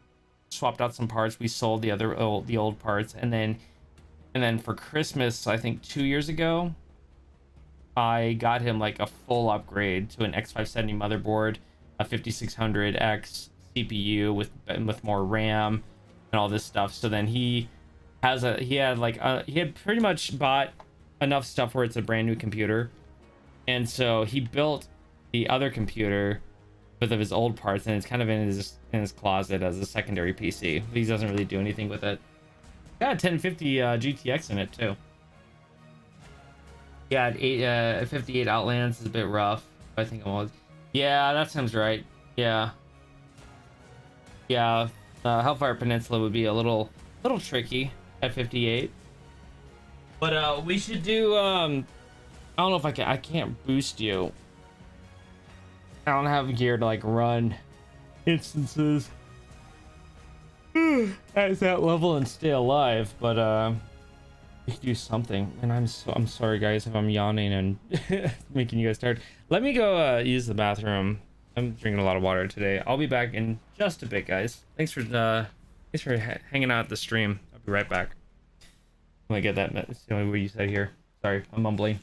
swapped out some parts. We sold the old parts, and then for Christmas, I think 2 years ago, I got him like a full upgrade to an X570 motherboard, a 5600X CPU with more RAM and all this stuff. So then he had pretty much bought enough stuff where it's a brand new computer, and so he built the other computer with of his old parts, and it's kind of in his closet as a secondary PC. He doesn't really do anything with it. Got a 1050 GTX in it too. Yeah, 58 Outlands is a bit rough. I think it was. Yeah, that sounds right. Yeah. Yeah, Hellfire Peninsula would be a little tricky at 58. But we should do I don't know if I can't boost you. I don't have gear to like run instances at that level and stay alive, but we could do something. And I'm sorry guys if I'm yawning and making you guys tired. Let me go use the bathroom. I'm drinking a lot of water today. I'll be back in just a bit, guys. Thanks for hanging out at the stream. I'll be right back. I'm gonna get that. That's the only way you said here. Sorry, I'm mumbling.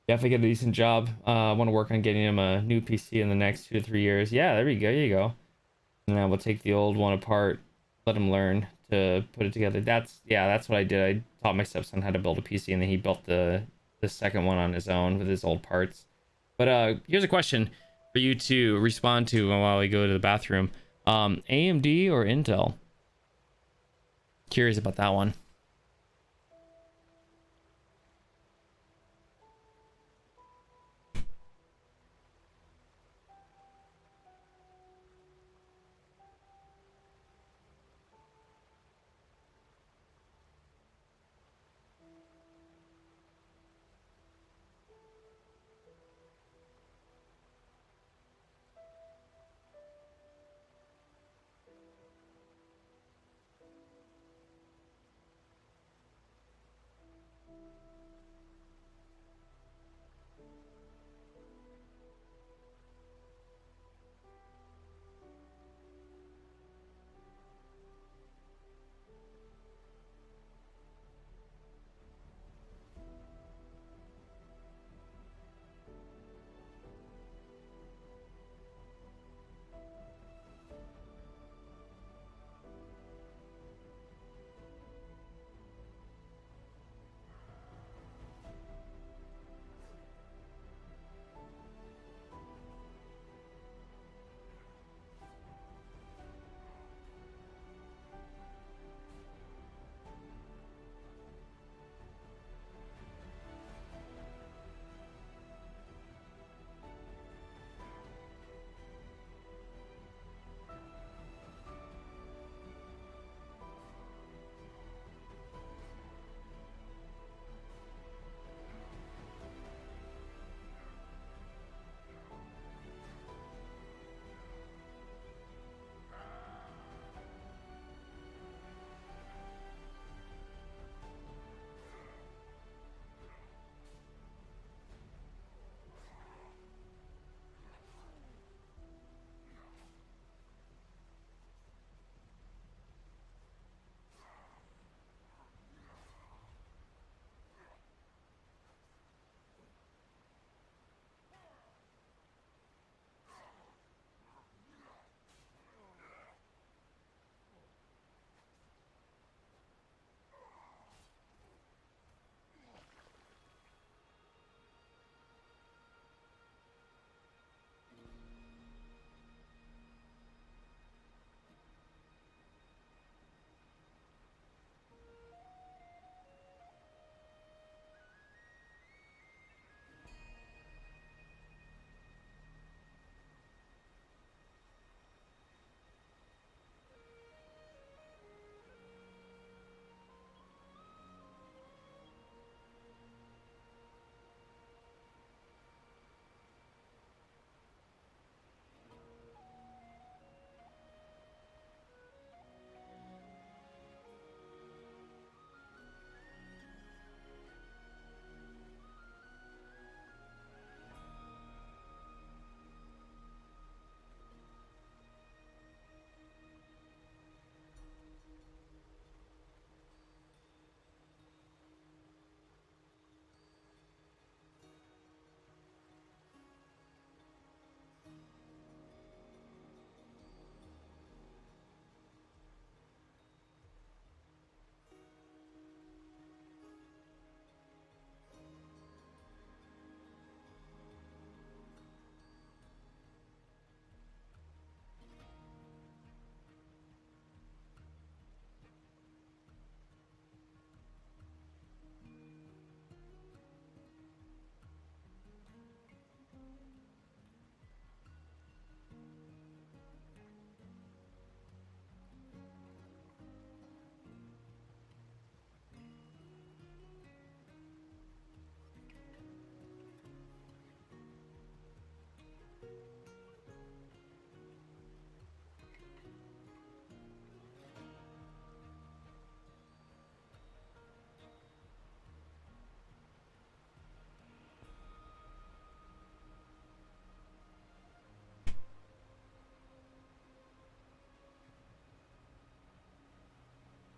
Yeah, if I get a decent job, I want to work on getting him a new PC in the next 2 to 3 years. Yeah, there you go. There you go. And then we'll take the old one apart, let him learn to put it together. That's what I did. I taught my stepson how to build a PC, and then he built the second one on his own with his old parts. But here's a question for you to respond to while we go to the bathroom. AMD or Intel? Curious about that one.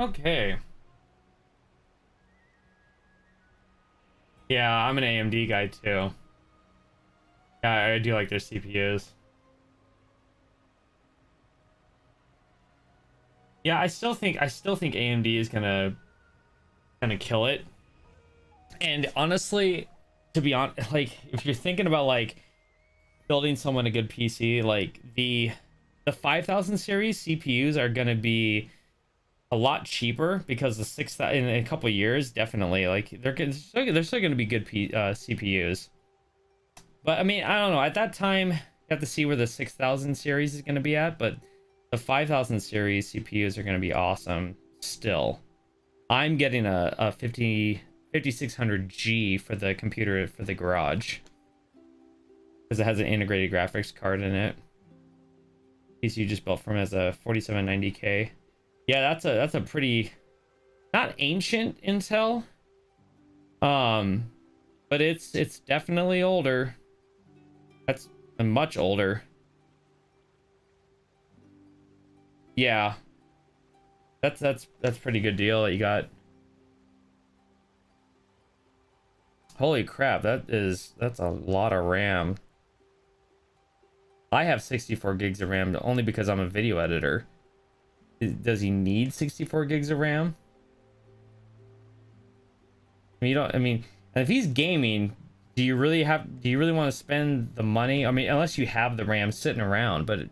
Okay. Yeah, I'm an AMD guy too. Yeah, I do like their CPUs. Yeah, I still think AMD is gonna kill it. And honestly, to be honest, like if you're thinking about like building someone a good PC, like the 5000 series CPUs are gonna be a lot cheaper because the 6000 in a couple of years, definitely like they're still gonna be good CPUs. But I mean, I don't know. At that time, you have to see where the 6000 series is gonna be at, but the 5000 series CPUs are gonna be awesome still. I'm getting a 5600G for the computer for the garage because it has an integrated graphics card in it. PC just built from as a 4790K. Yeah, that's a pretty not ancient Intel, but it's definitely older. That's much older. Yeah, that's pretty good deal that you got. Holy crap, that's a lot of RAM. I have 64 gigs of RAM only because I'm a video editor. Does he need 64 gigs of RAM? I mean, you don't. I mean, and if he's gaming, do you really want to spend the money? I mean, unless you have the RAM sitting around, but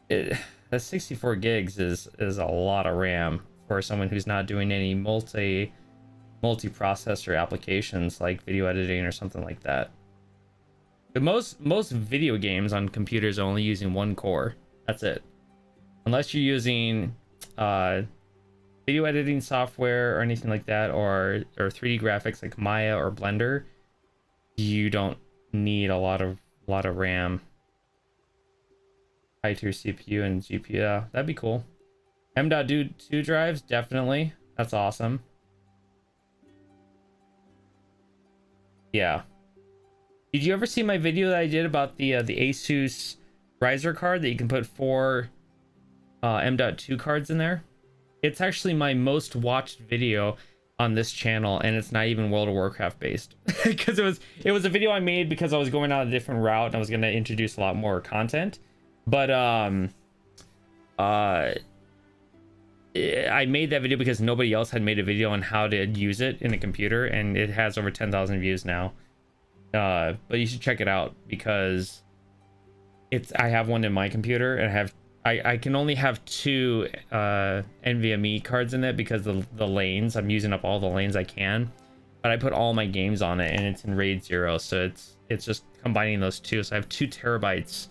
that 64 gigs is a lot of RAM for someone who's not doing any multi-processor applications like video editing or something like that. But most video games on computers are only using one core. That's it. Unless you're using video editing software or anything like that, or 3D graphics like Maya or Blender, you don't need a lot of RAM. High tier CPU and GPU. Yeah, that'd be cool. M.2 drives, definitely. That's awesome. Yeah. Did you ever see my video that I did about the Asus riser card that you can put 4 M.2 cards in there? It's actually my most watched video on this channel, and it's not even World of Warcraft based because it was a video I made because I was going on a different route and I was going to introduce a lot more content. But I made that video because nobody else had made a video on how to use it in a computer, and it has over 10,000 views now. But you should check it out because I have one in my computer, and I can only have 2 NVMe cards in it because the lanes, I'm using up all the lanes I can, but I put all my games on it and it's in RAID 0, so it's just combining those two. So I have 2 terabytes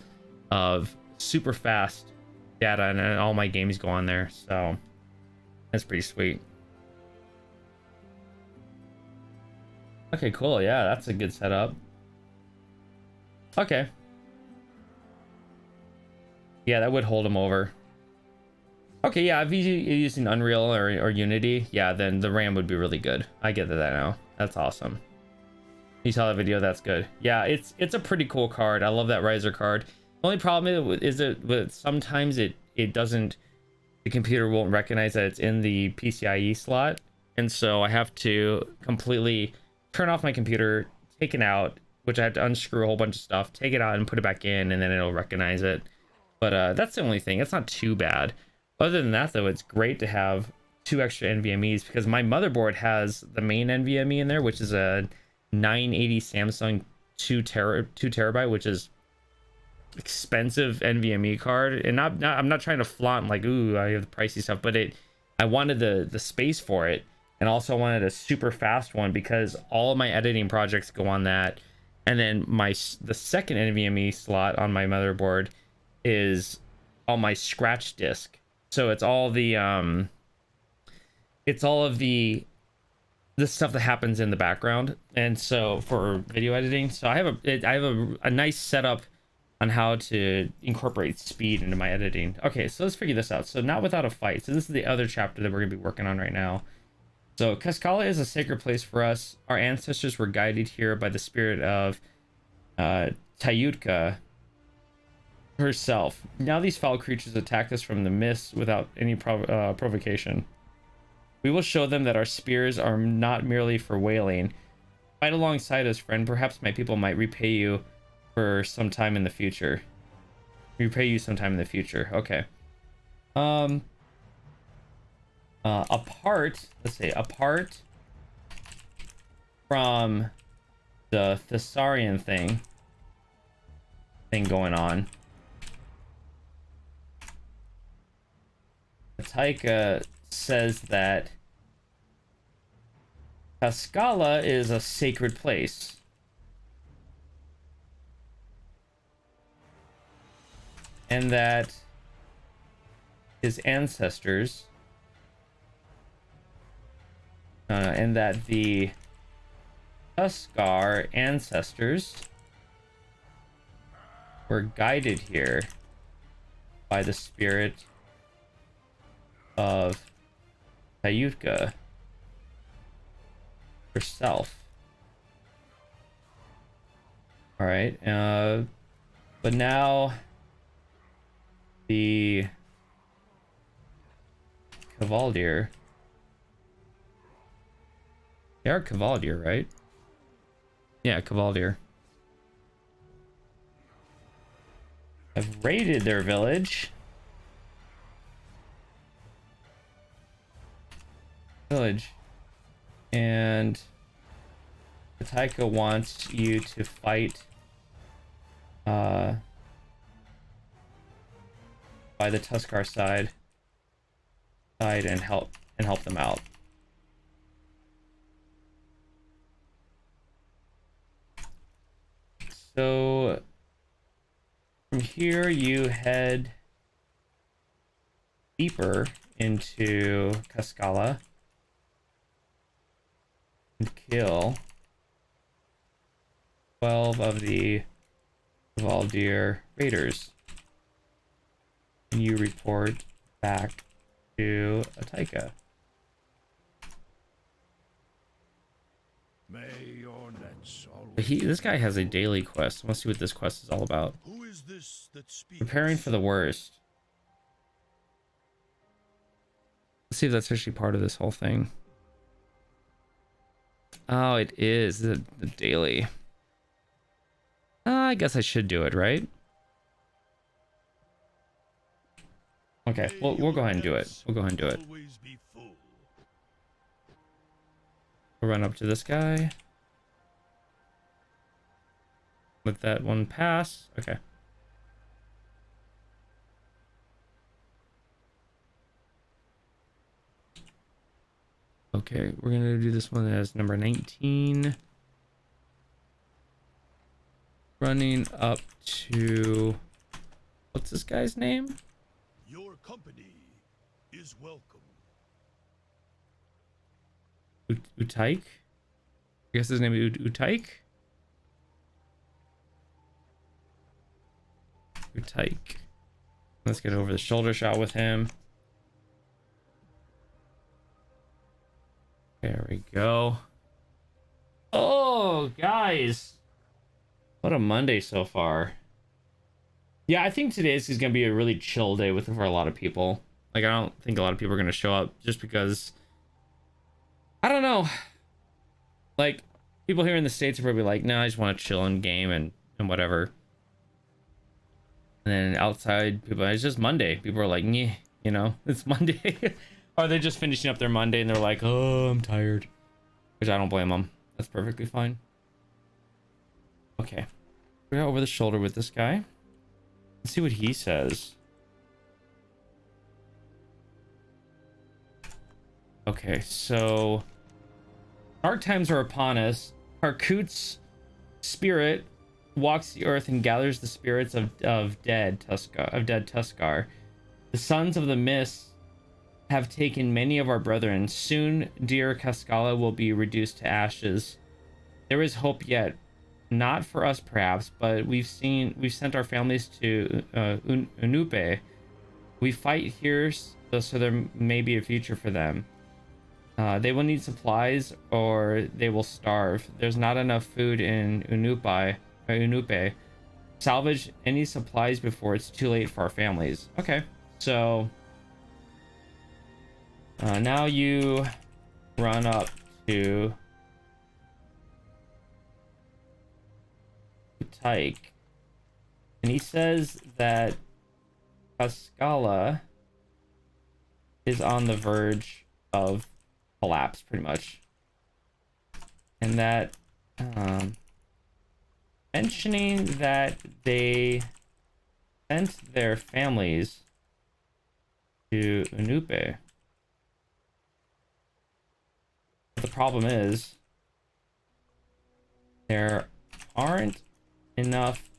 of super fast data, and all my games go on there, so that's pretty sweet. Okay, cool. Yeah, that's a good setup. Okay. Yeah, that would hold him over. Okay, yeah, if you're using Unreal or Unity, yeah, then the RAM would be really good. I get that now. That's awesome. You saw the video, that's good. Yeah, it's a pretty cool card. I love that riser card. The only problem is that sometimes it doesn't, the computer won't recognize that it's in the PCIe slot, and so I have to completely turn off my computer, take it out, which I have to unscrew a whole bunch of stuff, take it out and put it back in, and then it'll recognize it. But that's the only thing. It's not too bad. Other than that, though, it's great to have 2 extra NVMe's because my motherboard has the main NVMe in there, which is a 980 Samsung 2 terabyte, which is expensive NVMe card. And I'm not trying to flaunt like, ooh, I have the pricey stuff, but I wanted the space for it, and also wanted a super fast one because all of my editing projects go on that. And then the second NVMe slot on my motherboard is on my scratch disk, so it's all of the stuff that happens in the background, and so for video editing, so I have a nice setup on how to incorporate speed into my editing. Okay, so let's figure this out. So not without a fight. So this is the other chapter that we're gonna be working on right now. So Kaskala is a sacred place for us. Our ancestors were guided here by the spirit of Tayutka herself. Now these foul creatures attack us from the mist without any provocation. We will show them that our spears are not merely for wailing. Fight alongside us, friend. Perhaps my people might repay you for some time in the future. Repay you sometime in the future. Okay. Apart, let's say, apart from the Thessarian thing going on, Taika says that Cascala is a sacred place. And that his ancestors, and that the Tuskar ancestors were guided here by the spirit of Tayutka herself. All right, but now the Cavaldier, they are Cavaldier, right? Yeah, Cavaldier. Have raided their village. And Taika wants you to fight by the Tuskar side and help them out. So from here you head deeper into Cascala and kill 12 of the Valdir raiders. And you report back to Taika. May your nets But this guy has a daily quest. Let's see what this quest is all about. Who is this that speaks? Preparing for the worst. Let's see if that's actually part of this whole thing. Oh, it is the daily. I guess I should do it, right? Okay, we'll go ahead and do it. We'll go ahead and do it. We'll run up to this guy. Let that one pass. Okay. Okay, we're gonna do this one as number 19. Running up to... what's this guy's name? Your company is welcome. Utaik? I guess his name is Utaik? Utaik. Let's get over the shoulder shot with him. There we go. Oh, guys. What a Monday so far. Yeah, I think today is going to be a really chill day for a lot of people. Like, I don't think a lot of people are going to show up just because... I don't know. Like, people here in the States are probably like, nah, I just want to chill and game and whatever. And then outside, people, it's just Monday. People are like, yeah, you know, it's Monday. Or they're just finishing up their Monday and they're like, oh, I'm tired. Which I don't blame them. That's perfectly fine. Okay. We're over the shoulder with this guy. Let's see what he says. Okay, so dark times are upon us. Harkut's spirit walks the earth and gathers the spirits of dead Tuskar. The sons of the mist have taken many of our brethren. Soon dear Cascala will be reduced to ashes. There is hope yet. Not for us perhaps, but we've sent our families to Unupe. We fight here so there may be a future for them. They will need supplies or they will starve. There's not enough food in Unupe. Salvage any supplies before it's too late for our families. Okay, so Now you run up to Tyke, and he says that Cascala is on the verge of collapse, pretty much, and that mentioning that they sent their families to Unupe. The problem is there aren't enough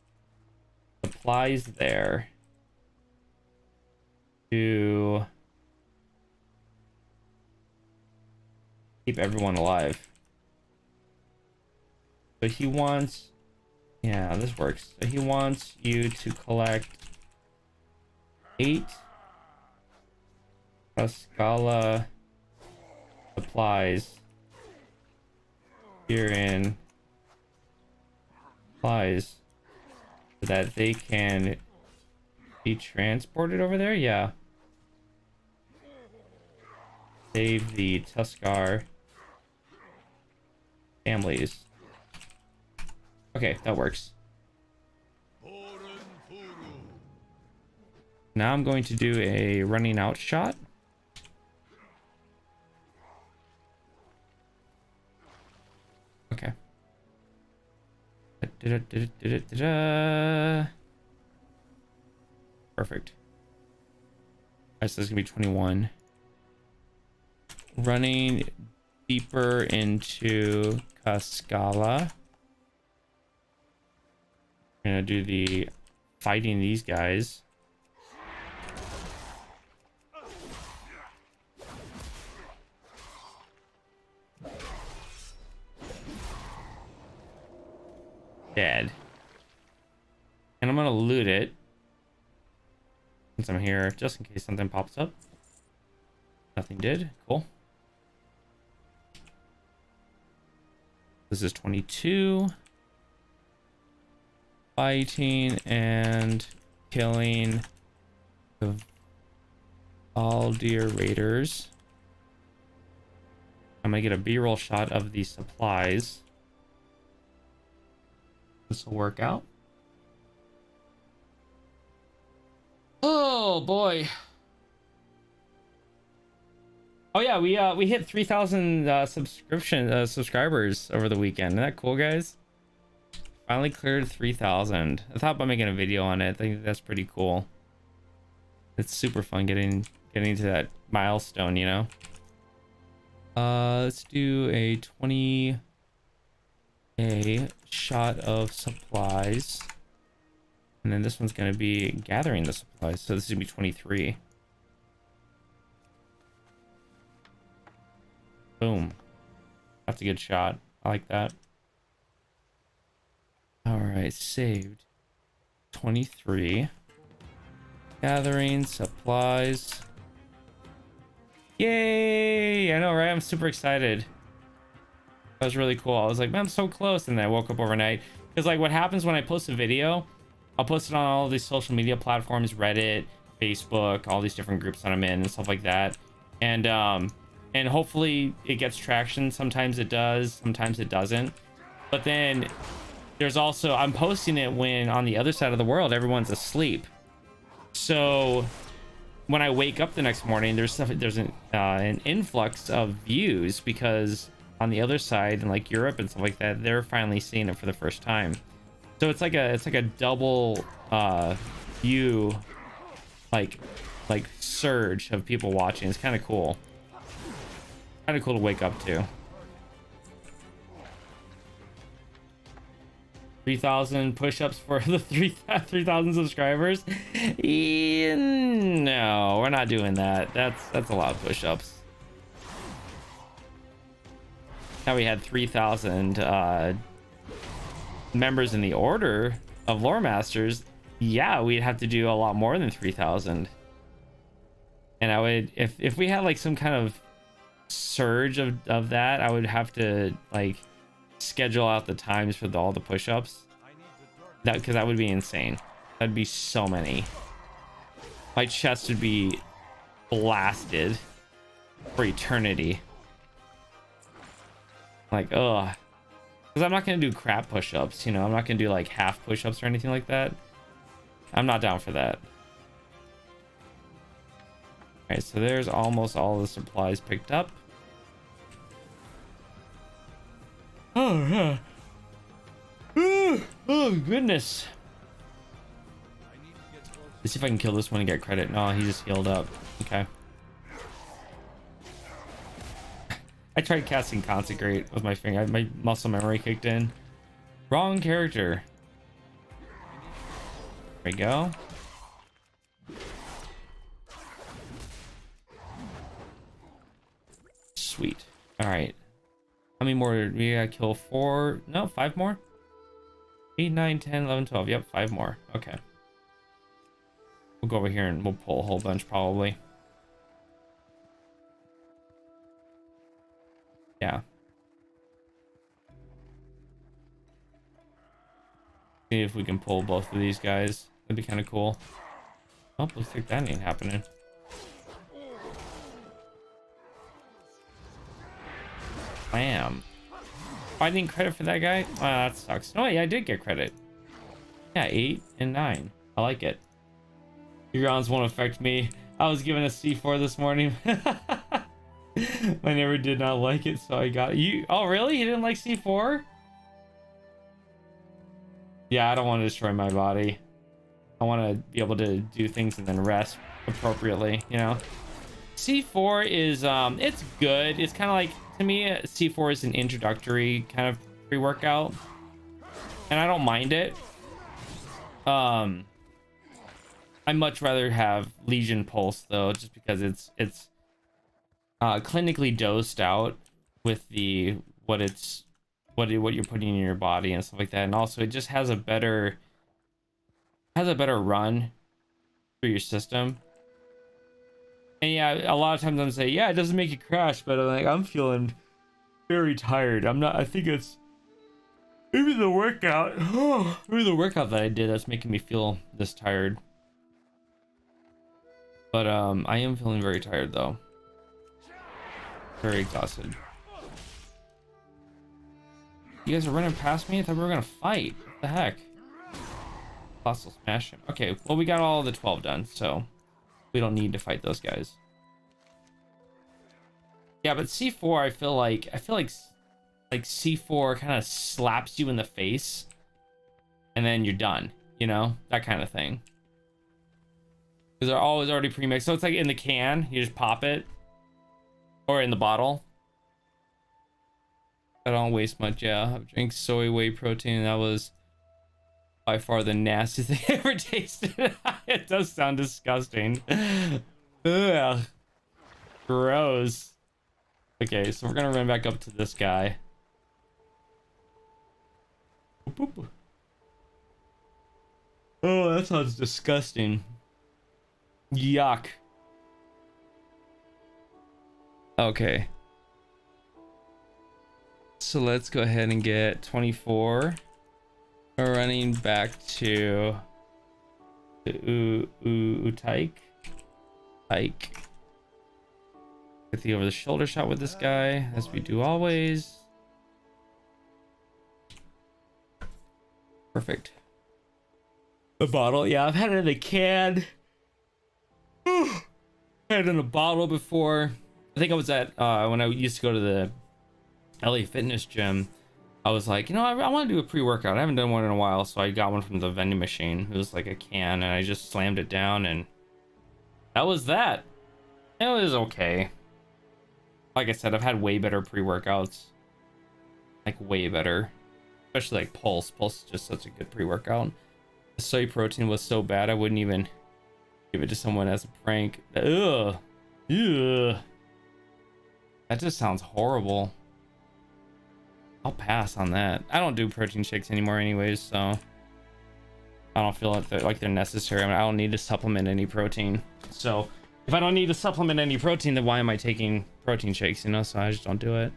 supplies there to keep everyone alive. So he wants, yeah, this works. So he wants you to collect 8 Cascala supplies here in supplies so that they can be transported over there. Yeah, save the Tuskar families. Okay, that works. Now I'm going to do a running out shot. Okay. Perfect. Alright, so this is gonna be 21. Running deeper into Cascala. I'm gonna do the fighting these guys. Dead. And I'm gonna loot it since I'm here, just in case something pops up. Nothing did. Cool. This is 22. Fighting and killing the Aldir Raiders. I'm gonna get a B-roll shot of the supplies. This will work out. Oh boy. Oh yeah, we hit 3,000 subscribers over the weekend. Isn't that cool, guys? Finally cleared 3,000. I thought about making a video on it. I think that's pretty cool. It's super fun getting to that milestone, you know. Let's do a 20 shot of supplies, and then this one's going to be gathering the supplies, so this is going to be 23. Boom. That's a good shot. I like that. All right, saved. 23. Gathering supplies. Yay! I know, right? I'm super excited. That was really cool. I was like, man, I'm so close. And then I woke up overnight. Because like what happens when I post a video, I'll post it on all these social media platforms, Reddit, Facebook, all these different groups that I'm in and stuff like that. And hopefully it gets traction. Sometimes it does, sometimes it doesn't. But then there's also, I'm posting it when on the other side of the world, everyone's asleep. So when I wake up the next morning, there's an influx of views because on the other side, in like Europe and stuff like that, they're finally seeing it for the first time. So it's like a double view, like surge of people watching. It's kind of cool. Kind of cool to wake up to. 3,000 push-ups for the 3,000 subscribers. No, we're not doing that. That's a lot of push-ups. Now we had 3,000 members in the order of lore masters. Yeah, we'd have to do a lot more than 3,000. And I would, if we had like some kind of surge of that, I would have to like schedule out the times for all the push-ups. That, because that would be insane. That'd be so many. My chest would be blasted. for eternity. Like, ugh. Because I'm not going to do crap push-ups, you know? I'm not going to do like half push-ups or anything like that. I'm not down for that. Alright, so there's almost all the supplies picked up. Oh, yeah. Oh, goodness. Let's see if I can kill this one and get credit. No, he just healed up. Okay. I tried casting Consecrate with my finger. My muscle memory kicked in. Wrong character. There we go. Sweet. All right. How many more? We gotta kill 4. No, 5 more. 8, 9, 10, 11, 12. Yep, 5 more. Okay. We'll go over here and we'll pull a whole bunch probably. Yeah. See if we can pull both of these guys. That'd be kind of cool. Oh, looks like that ain't happening. Bam. Oh, I didn't credit for that guy? Oh, that sucks. No, yeah, I did get credit. Yeah, 8 and 9. I like it. Your rounds won't affect me. I was given a C4 this morning. I never did not like it, so I got you. Oh, really? You didn't like C4? Yeah, I don't want to destroy my body. I want to be able to do things and then rest appropriately, you know? C4 is, it's good. It's kind of like, to me, C4 is an introductory kind of pre-workout. And I don't mind it. I'd much rather have Legion Pulse, though, just because it's clinically dosed out with the what you're putting in your body and stuff like that, and also it just has a better run through your system. And yeah, a lot of times I'm saying, yeah, it doesn't make you crash, but I'm feeling very tired. I think it's maybe the workout that I did that's making me feel this tired. But I am feeling very tired though. Very exhausted. You guys are running past me? I thought we were gonna fight. What the heck? Colossal smash him. Okay, well we got all the 12 done, so we don't need to fight those guys. Yeah, but C4, I feel like C4 kind of slaps you in the face, and then you're done. You know, that kind of thing. Because they're always already pre-mixed, so it's like in the can, you just pop it. Or in the bottle. I don't waste much. Yeah, I've drank soy whey protein. That was by far the nastiest thing I ever tasted. It does sound disgusting. Ugh. Gross. Okay, so we're gonna run back up to this guy. Boop, boop. Oh, that sounds disgusting. Yuck. Okay. So let's go ahead and get 24. We're running back to Utaik. Get the over the shoulder shot with this guy, as we do always. Perfect. The bottle, yeah, I've had it in a can. Had it in a bottle before. I think I was at when I used to go to the LA Fitness gym. I was like, you know, I want to do a pre-workout. I haven't done one in a while, so I got one from the vending machine. It was like a can, and I just slammed it down, and that was that. It was okay. Like I said, I've had way better pre-workouts. Like way better, especially like Pulse. Pulse is just such a good pre-workout. The soy protein was so bad I wouldn't even give it to someone as a prank. Ugh. Ugh. That just sounds horrible. I'll pass on that. I don't do protein shakes anymore anyways, so I don't feel like they're necessary. I mean, I don't need to supplement any protein. So if I don't need to supplement any protein, then why am I taking protein shakes, you know? So I just don't do it.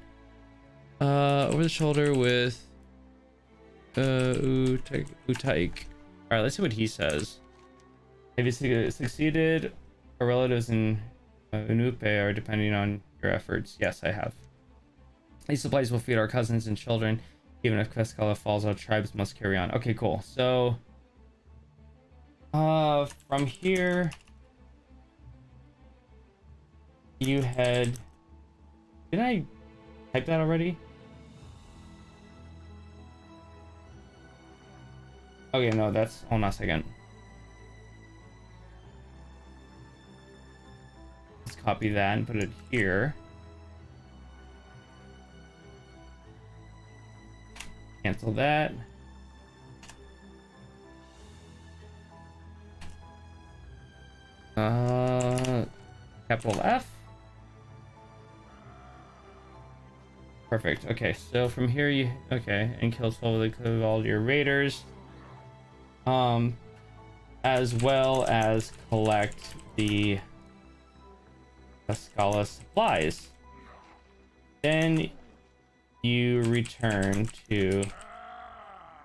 Over the shoulder with Utaik. All right, let's see what he says. Have you succeeded? Our relatives in Unupe are depending on your efforts. Yes, I have. These supplies will feed our cousins and children. Even if Cascala falls, our tribes must carry on. Okay, cool. So, from here, you head... Did I type that already? Okay, no, that's... Hold on a second. Let's copy that and put it here. Cancel that. Capital F. Perfect. Okay, so from here you and kill slowly all your raiders. As well as collect the Cascala supplies. Then you return to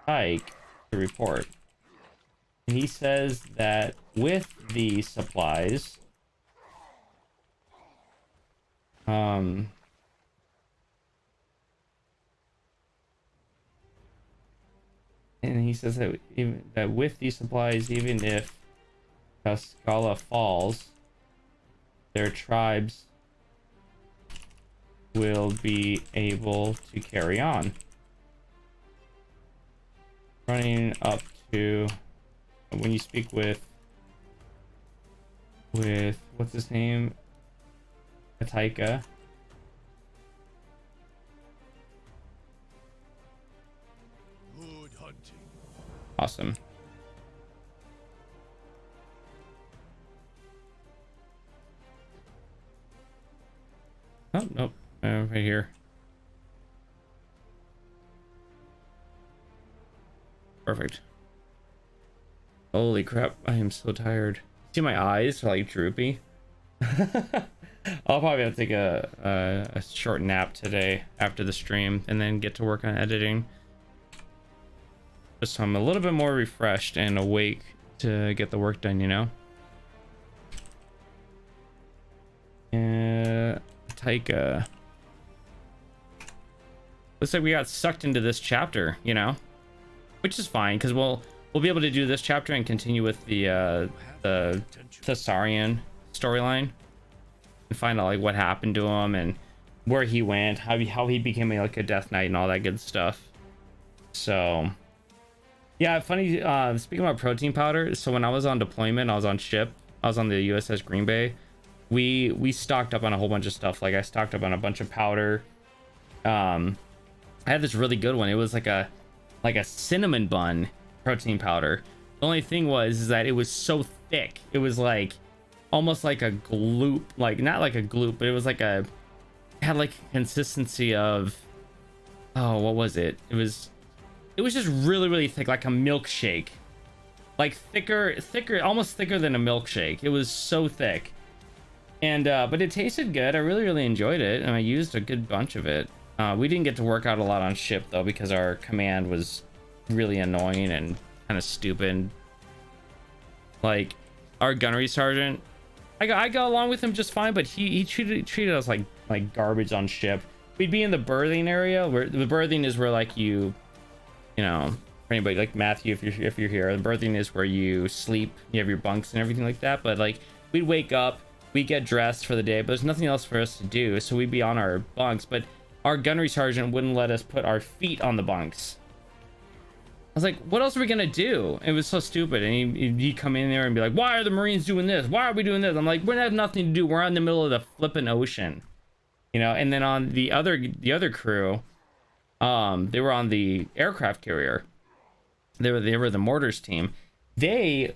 Tyke to report. And he says that with the supplies, and he says that with these supplies, even if Cascala falls, their tribes will be able to carry on. Running up to when you speak with what's his name, Ataika. Good hunting. Awesome. Oh, nope. Right here. Perfect. Holy crap, I am so tired. See, my eyes are like droopy. I'll probably have to take a short nap today after the stream and then get to work on editing. Just so I'm a little bit more refreshed and awake to get the work done, you know? Taika. Looks like we got sucked into this chapter, you know? Which is fine, because we'll be able to do this chapter and continue with the Thessarian storyline and find out like what happened to him and where he went, how he became like a Death Knight and all that good stuff. So yeah, funny, speaking about protein powder, so when I was on deployment, I was on ship, I was on the USS Green Bay, we stocked up on a whole bunch of stuff. Like I stocked up on a bunch of powder. I had this really good one. It was like a cinnamon bun protein powder. The only thing was is that it was so thick. It was like almost like a gloop, like not like a gloop, but it was like it had like consistency of, oh, what was it? It was just really thick, like a milkshake, like thicker, almost thicker than a milkshake. It was so thick, and but it tasted good. I really enjoyed it, and I used a good bunch of it. We didn't get to work out a lot on ship though, because our command was really annoying and kind of stupid. Like our gunnery sergeant, I got along with him just fine, but he treated us like garbage on ship. We'd be in the berthing area, where the berthing is where like you know, for anybody like Matthew, if you're here, the berthing is where you sleep, you have your bunks and everything like that. But like we'd wake up, we'd get dressed for the day, but there's nothing else for us to do, so we'd be on our bunks. But our gunnery sergeant wouldn't let us put our feet on the bunks. I was like, what else are we gonna do? It was so stupid. And he'd come in there and be like, why are the Marines doing this? Why are we doing this? I'm like, we have nothing to do. We're out in the middle of the flipping ocean, you know. And then on the other crew, they were on the aircraft carrier. They were the mortars team. They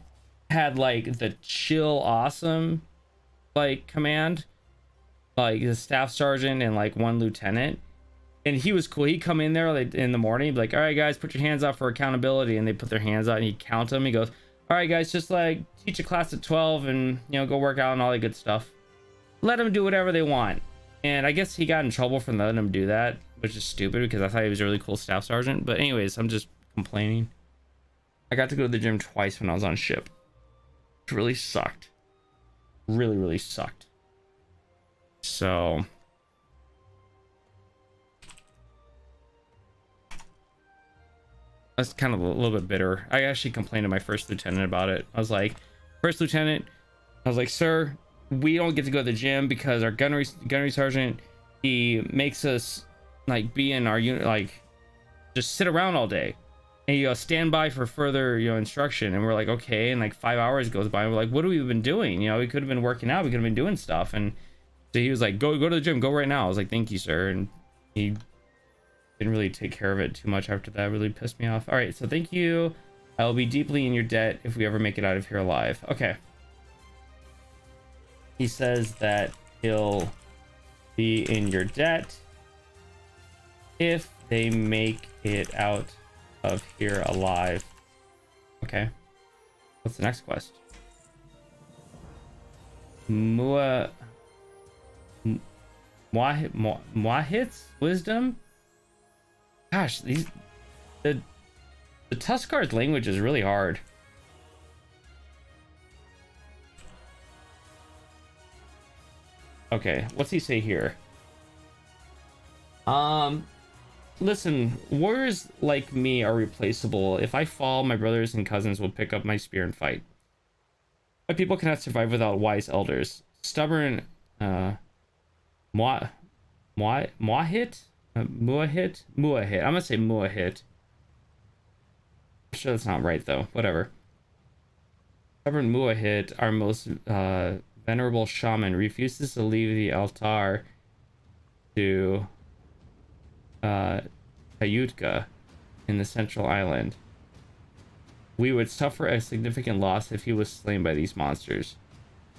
had like the chill awesome like command, like the staff sergeant and like one lieutenant, and he was cool. He'd come in there like in the morning, he'd be like, all right guys, put your hands out for accountability, and they put their hands out and he'd count them. He goes, all right guys, just like teach a class at 12 and, you know, go work out and all that good stuff. Let them do whatever they want. And I guess he got in trouble for letting them do that, which is stupid because I thought he was a really cool staff sergeant. But anyways, I'm just complaining. I got to go to the gym twice when I was on ship. It really sucked. Really sucked. So was kind of a little bit bitter. I actually complained to my first lieutenant about it. I was like, first lieutenant, I was like, sir, we don't get to go to the gym because our gunnery sergeant, he makes us like be in our unit, like just sit around all day and stand by for further instruction. And we're like, okay. And like 5 hours goes by and we're like, what have we been doing? We could have been working out, we could have been doing stuff. And so he was like, go to the gym, go right now. I was like, thank you, sir. And he didn't really take care of it too much after that. Really pissed me off. All right, so thank you. I will be deeply in your debt if we ever make it out of here alive. Okay. He says that he'll be in your debt if they make it out of here alive. Okay. What's the next quest? Muahit's wisdom? Gosh, the Tuskar's language is really hard. Okay, what's he say here? Listen, warriors like me are replaceable. If I fall, my brothers and cousins will pick up my spear and fight. My people cannot survive without wise elders. Stubborn, Muahit? Muahit? I'm gonna say Muahit. I'm sure that's not right though. Whatever. Stubborn Muahit, our most venerable shaman, refuses to leave the altar to Tayutka in the central island. We would suffer a significant loss if he was slain by these monsters.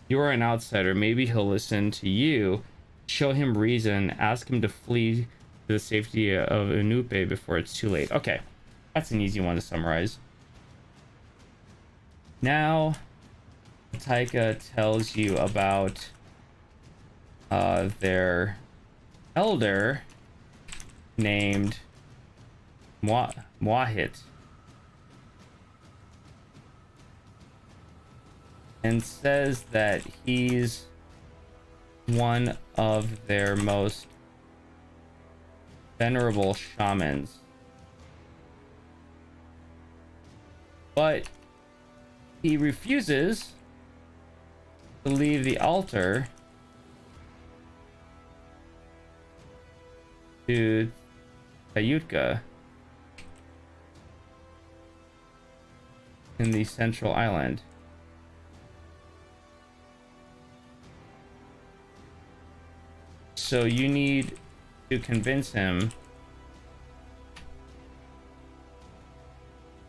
You are an outsider. Maybe he'll listen to you. Show him reason. Ask him to flee to the safety of Unupe before it's too late. Okay, that's an easy one to summarize. Now, Taika tells you about their elder named Muahit, and says that he's one of their most venerable shamans, but he refuses to leave the altar to Tayutka in the central island. So you need to convince him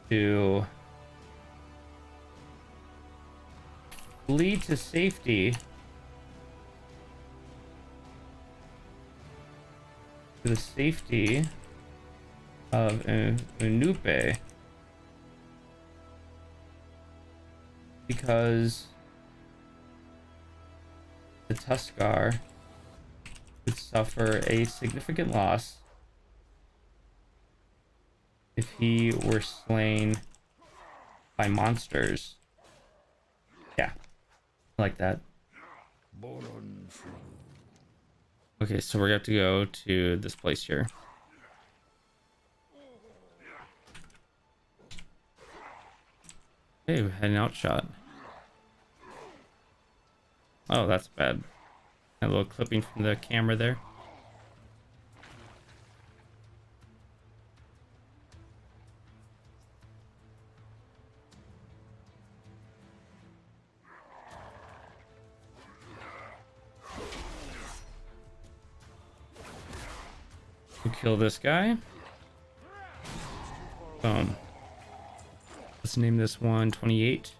to flee to safety to the safety of Unupe, because the Tuskar would suffer a significant loss if he were slain by monsters. Yeah, I like that. Okay, so we're gonna have to go to this place here. Okay, we had an outshot. Oh, that's bad. A little clipping from the camera there. We kill this guy. Boom. Let's name this one 28.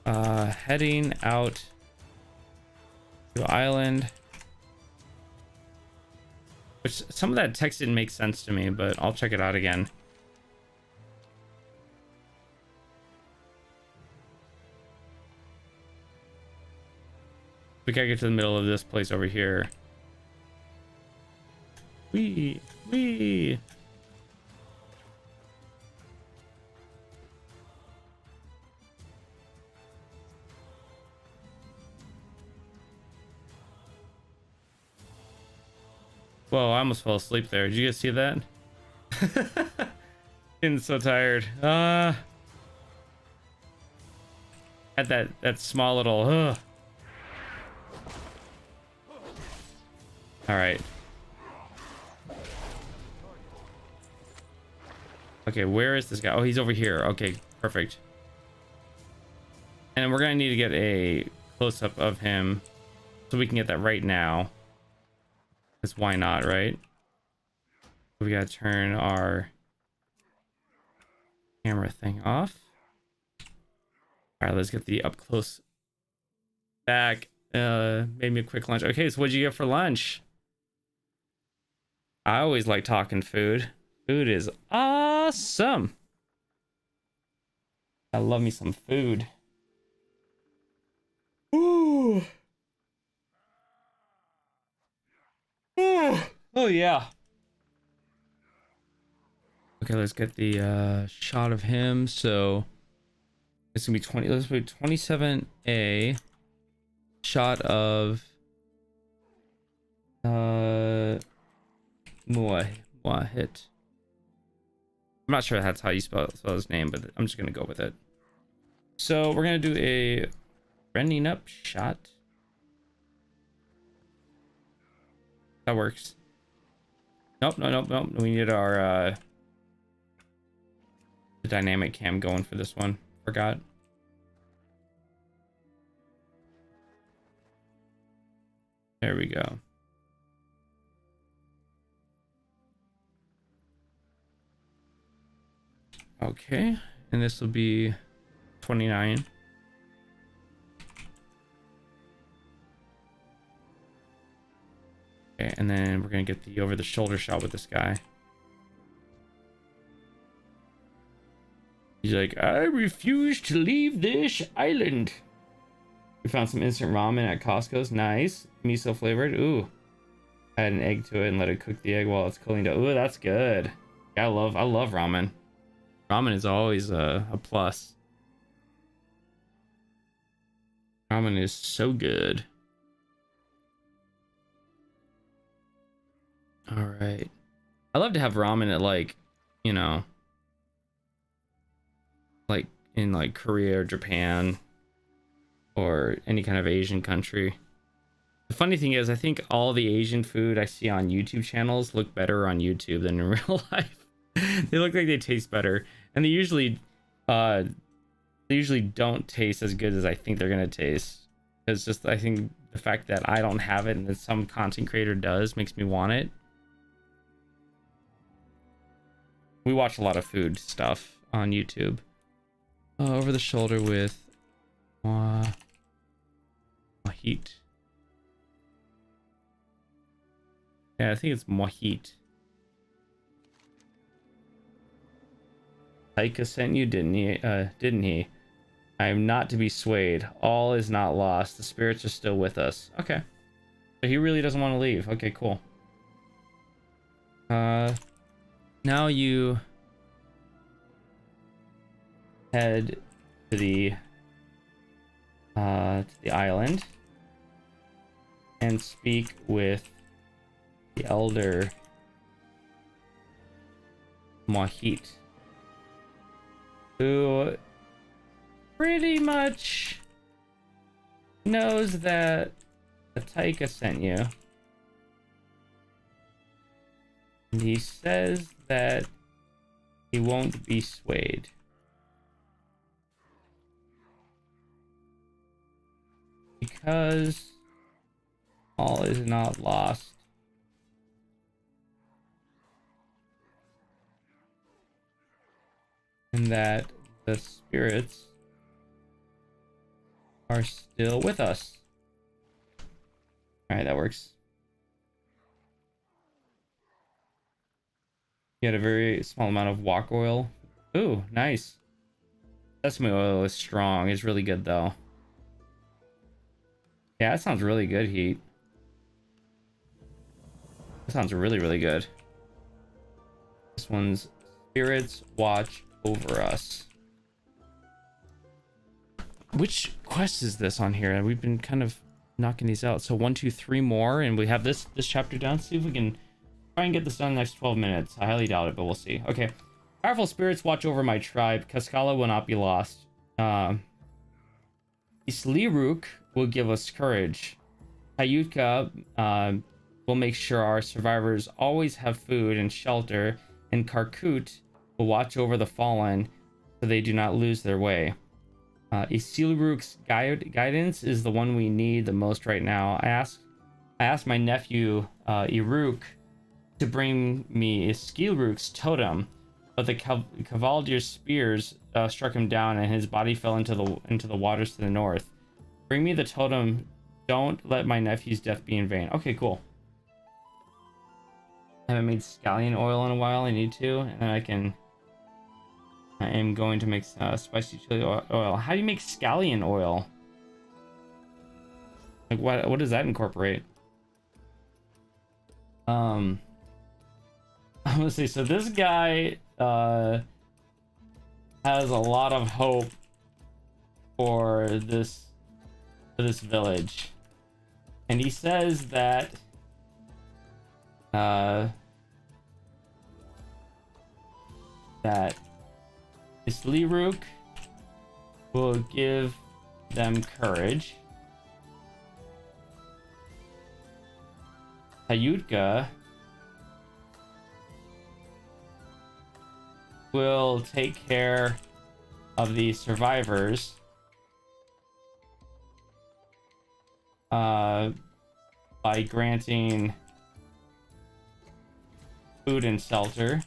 Heading out to island. Which some of that text didn't make sense to me, but I'll check it out again. We gotta get to the middle of this place over here. Wee! Whoa, I almost fell asleep there. Did you guys see that? Getting so tired. At that small little. All right. Okay, where is this guy? Oh, he's over here. Okay, perfect. And we're gonna need to get a close-up of him so we can get that right now. Because why not, right? We gotta turn our camera thing off. All right, let's get the up close back. Maybe a quick lunch. Okay, so what'd you get for lunch? I always like talking food. Food is awesome. I love me some food. Ooh. Ooh. Oh yeah. Okay, let's get the shot of him. So it's gonna be 20. Let's put 27A shot of Muahit. I'm not sure that's how you spell his name, but I'm just gonna go with it. So we're gonna do a rending up shot. That works. Nope. We need our the dynamic cam going for this one. Forgot. There we go. Okay, and this will be 29. Okay, and then we're gonna get the over the shoulder shot with this guy. He's like, I refuse to leave this island. We found some instant ramen at Costco's. Nice. Miso flavored. Ooh. Add an egg to it and let it cook the egg while it's cooling down. Ooh, that's good. Yeah, I love ramen. Ramen is always a plus. Ramen is so good. All right. I love to have ramen at, like, you know, like in like Korea or Japan or any kind of Asian country. The funny thing is, I think all the Asian food I see on YouTube channels look better on YouTube than in real life. They look like they taste better, and they usually don't taste as good as I think they're gonna taste. It's just, I think the fact that I don't have it and that some content creator does makes me want it. We watch a lot of food stuff on YouTube. Over the shoulder with heat. Yeah, I think it's Mohit. Taika sent you, didn't he? Didn't he? I am not to be swayed. All is not lost. The spirits are still with us. Okay. So he really doesn't want to leave. Okay, cool. Now you head to the island and speak with the elder Mohit, who pretty much knows that Taika sent you. And he says that he won't be swayed. Because all is not lost. And that the spirits are still with us. Alright, that works. You had a very small amount of wok oil. Ooh, nice. Sesame oil is strong. It's really good though. Yeah, that sounds really good, Heat. That sounds really, really good. This one's spirits watch over us. Which quest is this on here? We've been kind of knocking these out. So 1, 2, 3 more, and we have this chapter down. See if we can Try and get this done in the next 12 minutes. I highly doubt it, but we'll see. Okay. Powerful spirits watch over my tribe. Kaskala will not be lost. Isliruk will give us courage. Hayutka will make sure our survivors always have food and shelter. And Karkut will watch over the fallen so they do not lose their way. Isilruk's guidance is the one we need the most right now. I asked my nephew Iruk to bring me Iskilruk's totem, but the Cavaldier's spears struck him down and his body fell into the waters to the north. Bring me the totem. Don't let my nephew's death be in vain. Okay, cool. I haven't made scallion oil in a while. I need to, and then I am going to make spicy chili oil. How do you make scallion oil? Like what does that incorporate? I'm gonna say, so this guy has a lot of hope for this village, and he says that Isliruk will give them courage. Hayutka will take care of the survivors by granting food and shelter.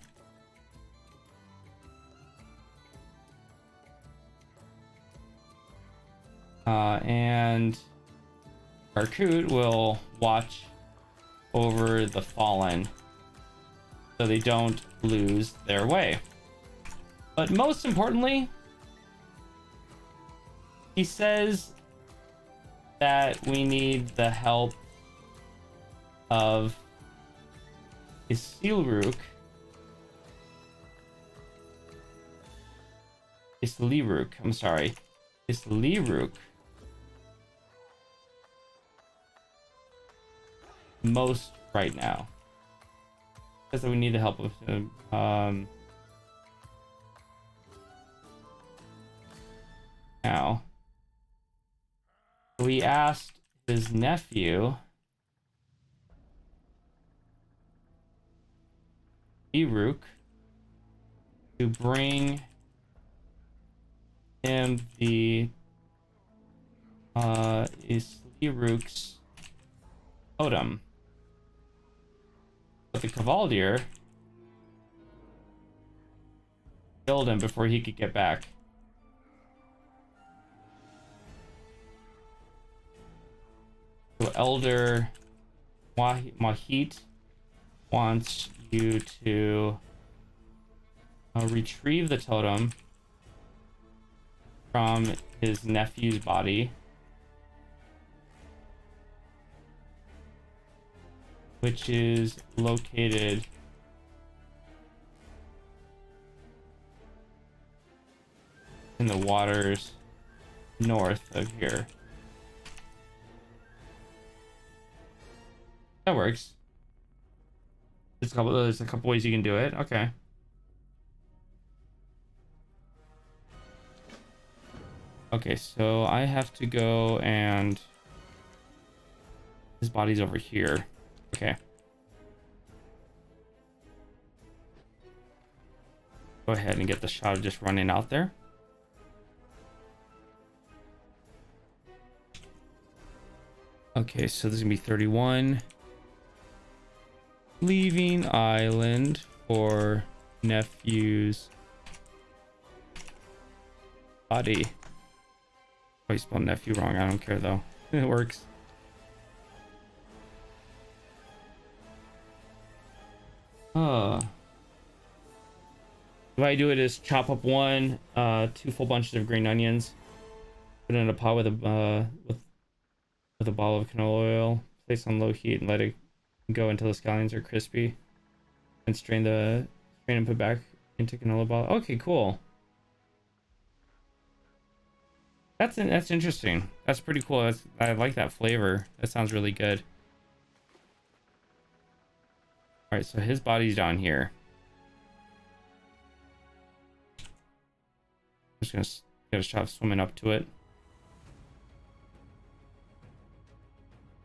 And Karkut will watch over the fallen so they don't lose their way. But most importantly, he says that we need the help of Isilruk. I'm sorry. Isliruk. Most right now. Says that we need the help of him. Now, we asked his nephew, Iruk, to bring him the Isliruk's totem. But the Cavalier killed him before he could get back. So Elder Mahit wants you to retrieve the totem from his nephew's body, which is located in the waters north of here. That works. There's a couple ways you can do it. Okay. Okay, so I have to go and his body's over here. Okay. Go ahead and get the shot of just running out there. Okay, so this is gonna be 31. Leaving island for nephew's body. Oh, you spelled nephew wrong. I don't care though. It works. The way I do it is chop up 2 full bunches of green onions, put it in a pot with a bottle of canola oil, place on low heat, and let it go until the scallions are crispy, and strain and put back into canola bottle. Okay, cool. That's interesting. That's pretty cool. I like that flavor. That sounds really good. All right, so his body's down here. I'm just gonna get a shot of swimming up to it.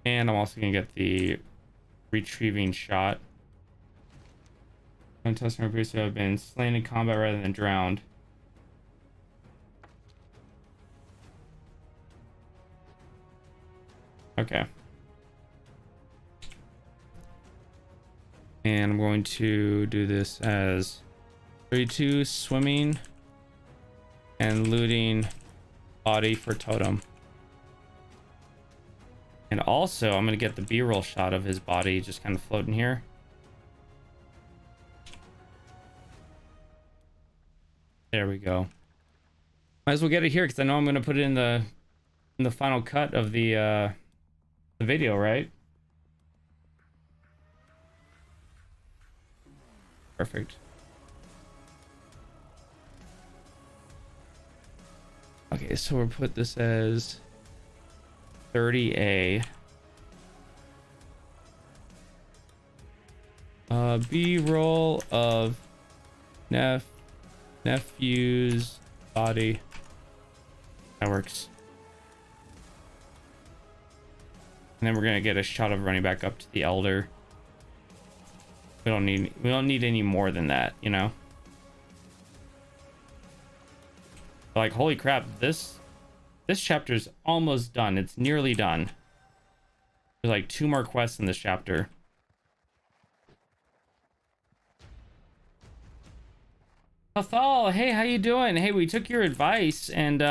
And I'm also gonna get the retrieving shot. Untested appears to have been slain in combat rather than drowned. Okay. And I'm going to do this as 32 swimming and looting body for totem. And also I'm going to get the B-roll shot of his body just kind of floating here. There we go. Might as well get it here because I know I'm going to put it in the final cut of the video, right? Perfect. Okay, so we'll put this as 30A. B-roll of nephew's body. That works. And then we're gonna get a shot of running back up to the elder. We don't need any more than that, you know. Like, holy crap, this chapter's almost done. It's nearly done. There's like 2 more quests in this chapter. Athal, hey, how you doing? Hey, we took your advice and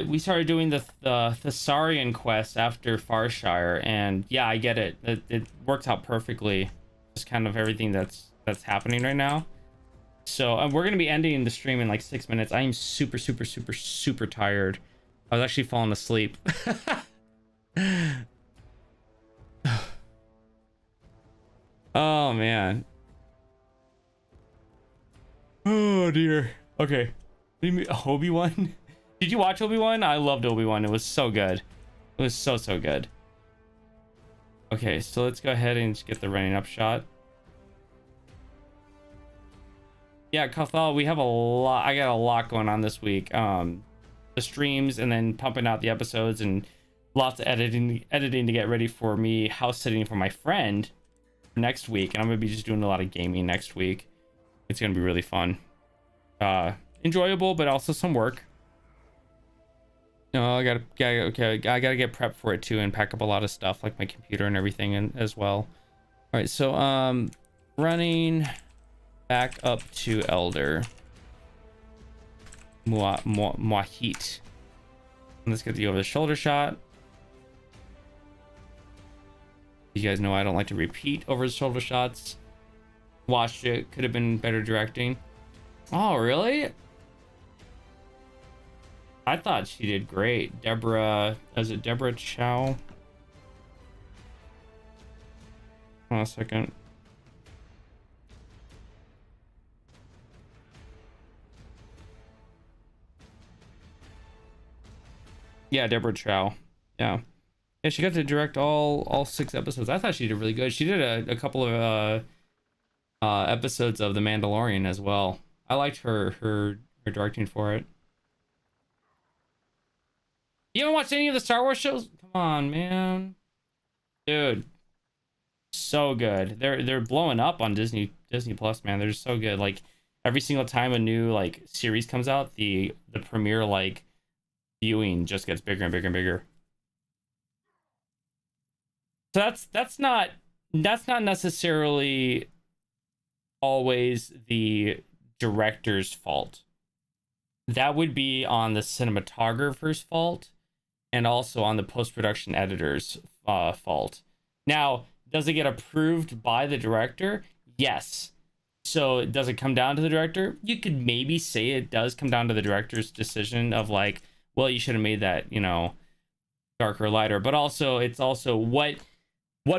we started doing the Thessarian quest after Farshire, and yeah, I get it. It worked out perfectly. Just kind of everything that's happening right now. So we're gonna be ending the stream in like 6 minutes. I am super tired. I was actually falling asleep. Oh man. Oh dear. Okay. Obi-Wan. Did you watch Obi-Wan? I loved Obi-Wan. It was so good. It was so good. Okay, so let's go ahead and just get the running up shot. Yeah, Cathal, we have a lot. I got a lot going on this week. The streams and then pumping out the episodes and lots of editing to get ready for me house sitting for my friend next week. And I'm gonna be just doing a lot of gaming next week. It's gonna be really fun. Enjoyable, but also some work. No, I gotta get prepped for it too and pack up a lot of stuff like my computer and everything and as well. All right, so running back up to Elder Mohit. Let's get the over the shoulder shot. You guys know I don't like to repeat over the shoulder shots. Watched it, could have been better directing. Oh, really? I thought she did great. Deborah, is it Deborah Chow? Hold on a second. Yeah, Deborah Chow. Yeah. Yeah, she got to direct all 6 episodes. I thought she did really good. She did a couple of episodes of The Mandalorian as well. I liked her directing for it. You haven't watched any of the Star Wars shows? Come on, man. Dude. So good. They're blowing up on Disney Plus, man. They're just so good. Like every single time a new like series comes out, the premiere like viewing just gets bigger and bigger and bigger. So that's not necessarily always the director's fault. That would be on the cinematographer's fault and also on the post-production editor's fault. Now, does it get approved by the director? Yes. So does it come down to the director? You could maybe say it does come down to the director's decision of like, well, you should have made that, you know, darker or lighter. But also, it's also what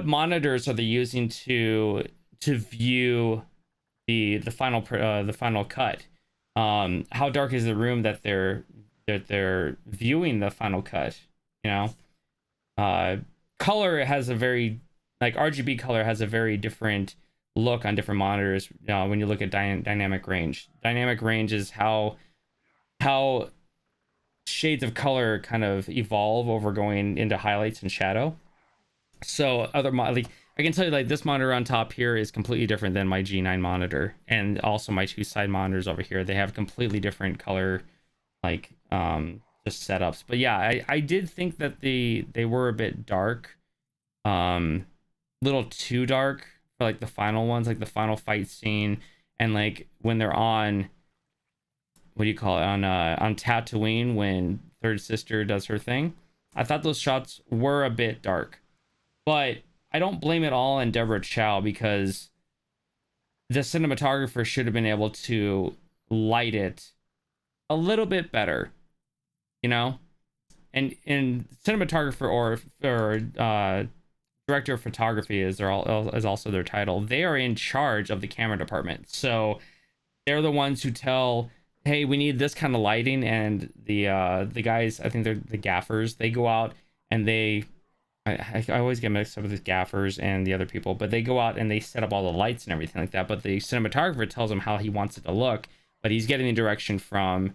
monitors are they using to view the final cut? How dark is the room that they're viewing the final cut? You know, color has a very like RGB color has a very different look on different monitors. When you look at dynamic range, dynamic range is how shades of color kind of evolve over going into highlights and shadow. So like I can tell you, like, this monitor on top here is completely different than my G9 monitor, and also my two side monitors over here. They have completely different color, like, just setups. But yeah, I did think that they were a bit dark, little too dark for like the final ones, like the final fight scene, and like when they're on, what do you call it, on Tatooine when Third Sister does her thing. I thought those shots were a bit dark, but I don't blame it all on Deborah Chow, because the cinematographer should have been able to light it a little bit better, you know. And cinematographer or director of photography is also their title. They are in charge of the camera department, so they're the ones who tell, hey, we need this kind of lighting. And the guys, I think they're the gaffers, they go out and I always get mixed up with the gaffers and the other people, but they go out and they set up all the lights and everything like that. But the cinematographer tells him how he wants it to look, but he's getting the direction from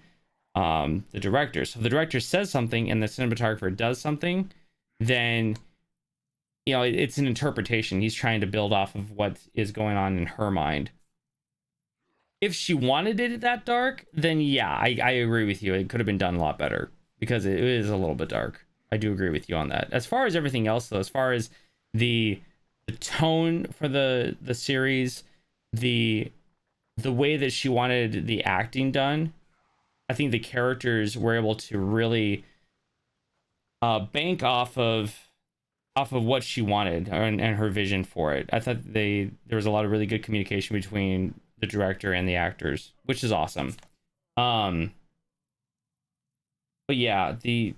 the director. So if the director says something and the cinematographer does something, then, you know, it's an interpretation. He's trying to build off of what is going on in her mind. If she wanted it that dark, then yeah, I agree with you. It could have been done a lot better, because it is a little bit dark. I do agree with you on that. As far as everything else, though, as far as the tone for the series, the way that she wanted the acting done, I think the characters were able to really bank off of what she wanted and her vision for it. I thought there was a lot of really good communication between the director and the actors, which is awesome. But yeah, the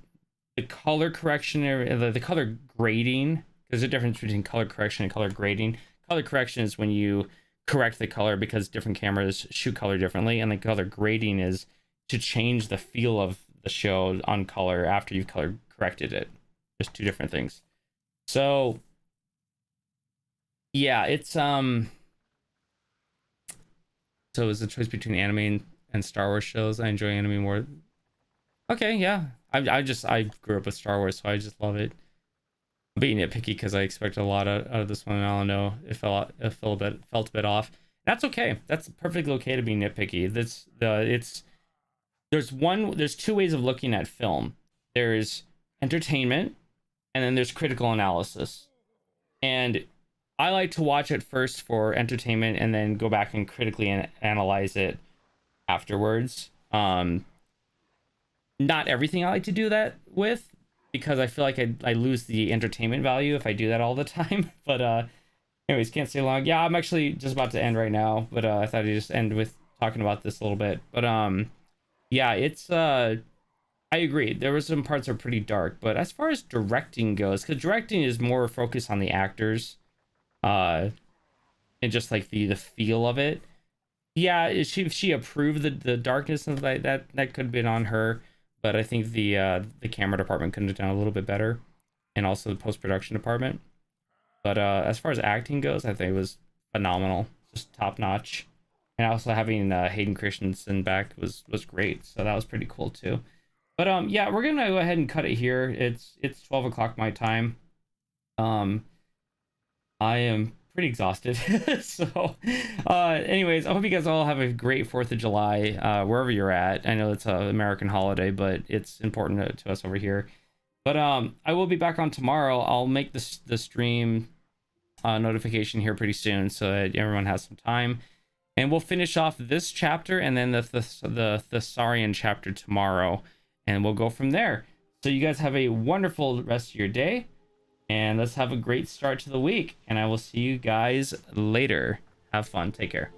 color correction, the color grading, there's a difference between color correction and color grading. Color correction is when you correct the color because different cameras shoot color differently, and the color grading is to change the feel of the show on color after you've color corrected it. Just two different things. So yeah, it's so is the choice between anime and Star Wars shows. I enjoy anime more. Okay, yeah. I grew up with Star Wars, so I just love it. I'm being nitpicky because I expect a lot out of this one, and I don't know, it felt a bit off. That's okay. That's perfectly okay to be nitpicky. There's two ways of looking at film. There's entertainment, and then there's critical analysis. And I like to watch it first for entertainment and then go back and critically analyze it afterwards. Not everything I like to do that with, because I feel like I lose the entertainment value if I do that all the time. But anyways, can't stay long. Yeah, I'm actually just about to end right now, but I thought I'd just end with talking about this a little bit. But yeah, it's I agree. There were some parts that are pretty dark, but as far as directing goes, because directing is more focused on the actors, and just like the feel of it. Yeah, she approved the darkness and that could have been on her, but I think the camera department could have done a little bit better, and also the post-production department. But as far as acting goes, I think it was phenomenal, just top notch. And also having Hayden Christensen back was great, so that was pretty cool too. But yeah, we're gonna go ahead and cut it here. It's 12 o'clock my time. I am pretty exhausted. So anyways, I hope you guys all have a great 4th of July, wherever you're at. I know it's an American holiday, but it's important to us over here. But I will be back on tomorrow. I'll make the stream notification here pretty soon so that everyone has some time. And we'll finish off this chapter and then the Thessarian chapter tomorrow, and we'll go from there. So you guys have a wonderful rest of your day, and let's have a great start to the week. And I will see you guys later. Have fun. Take care.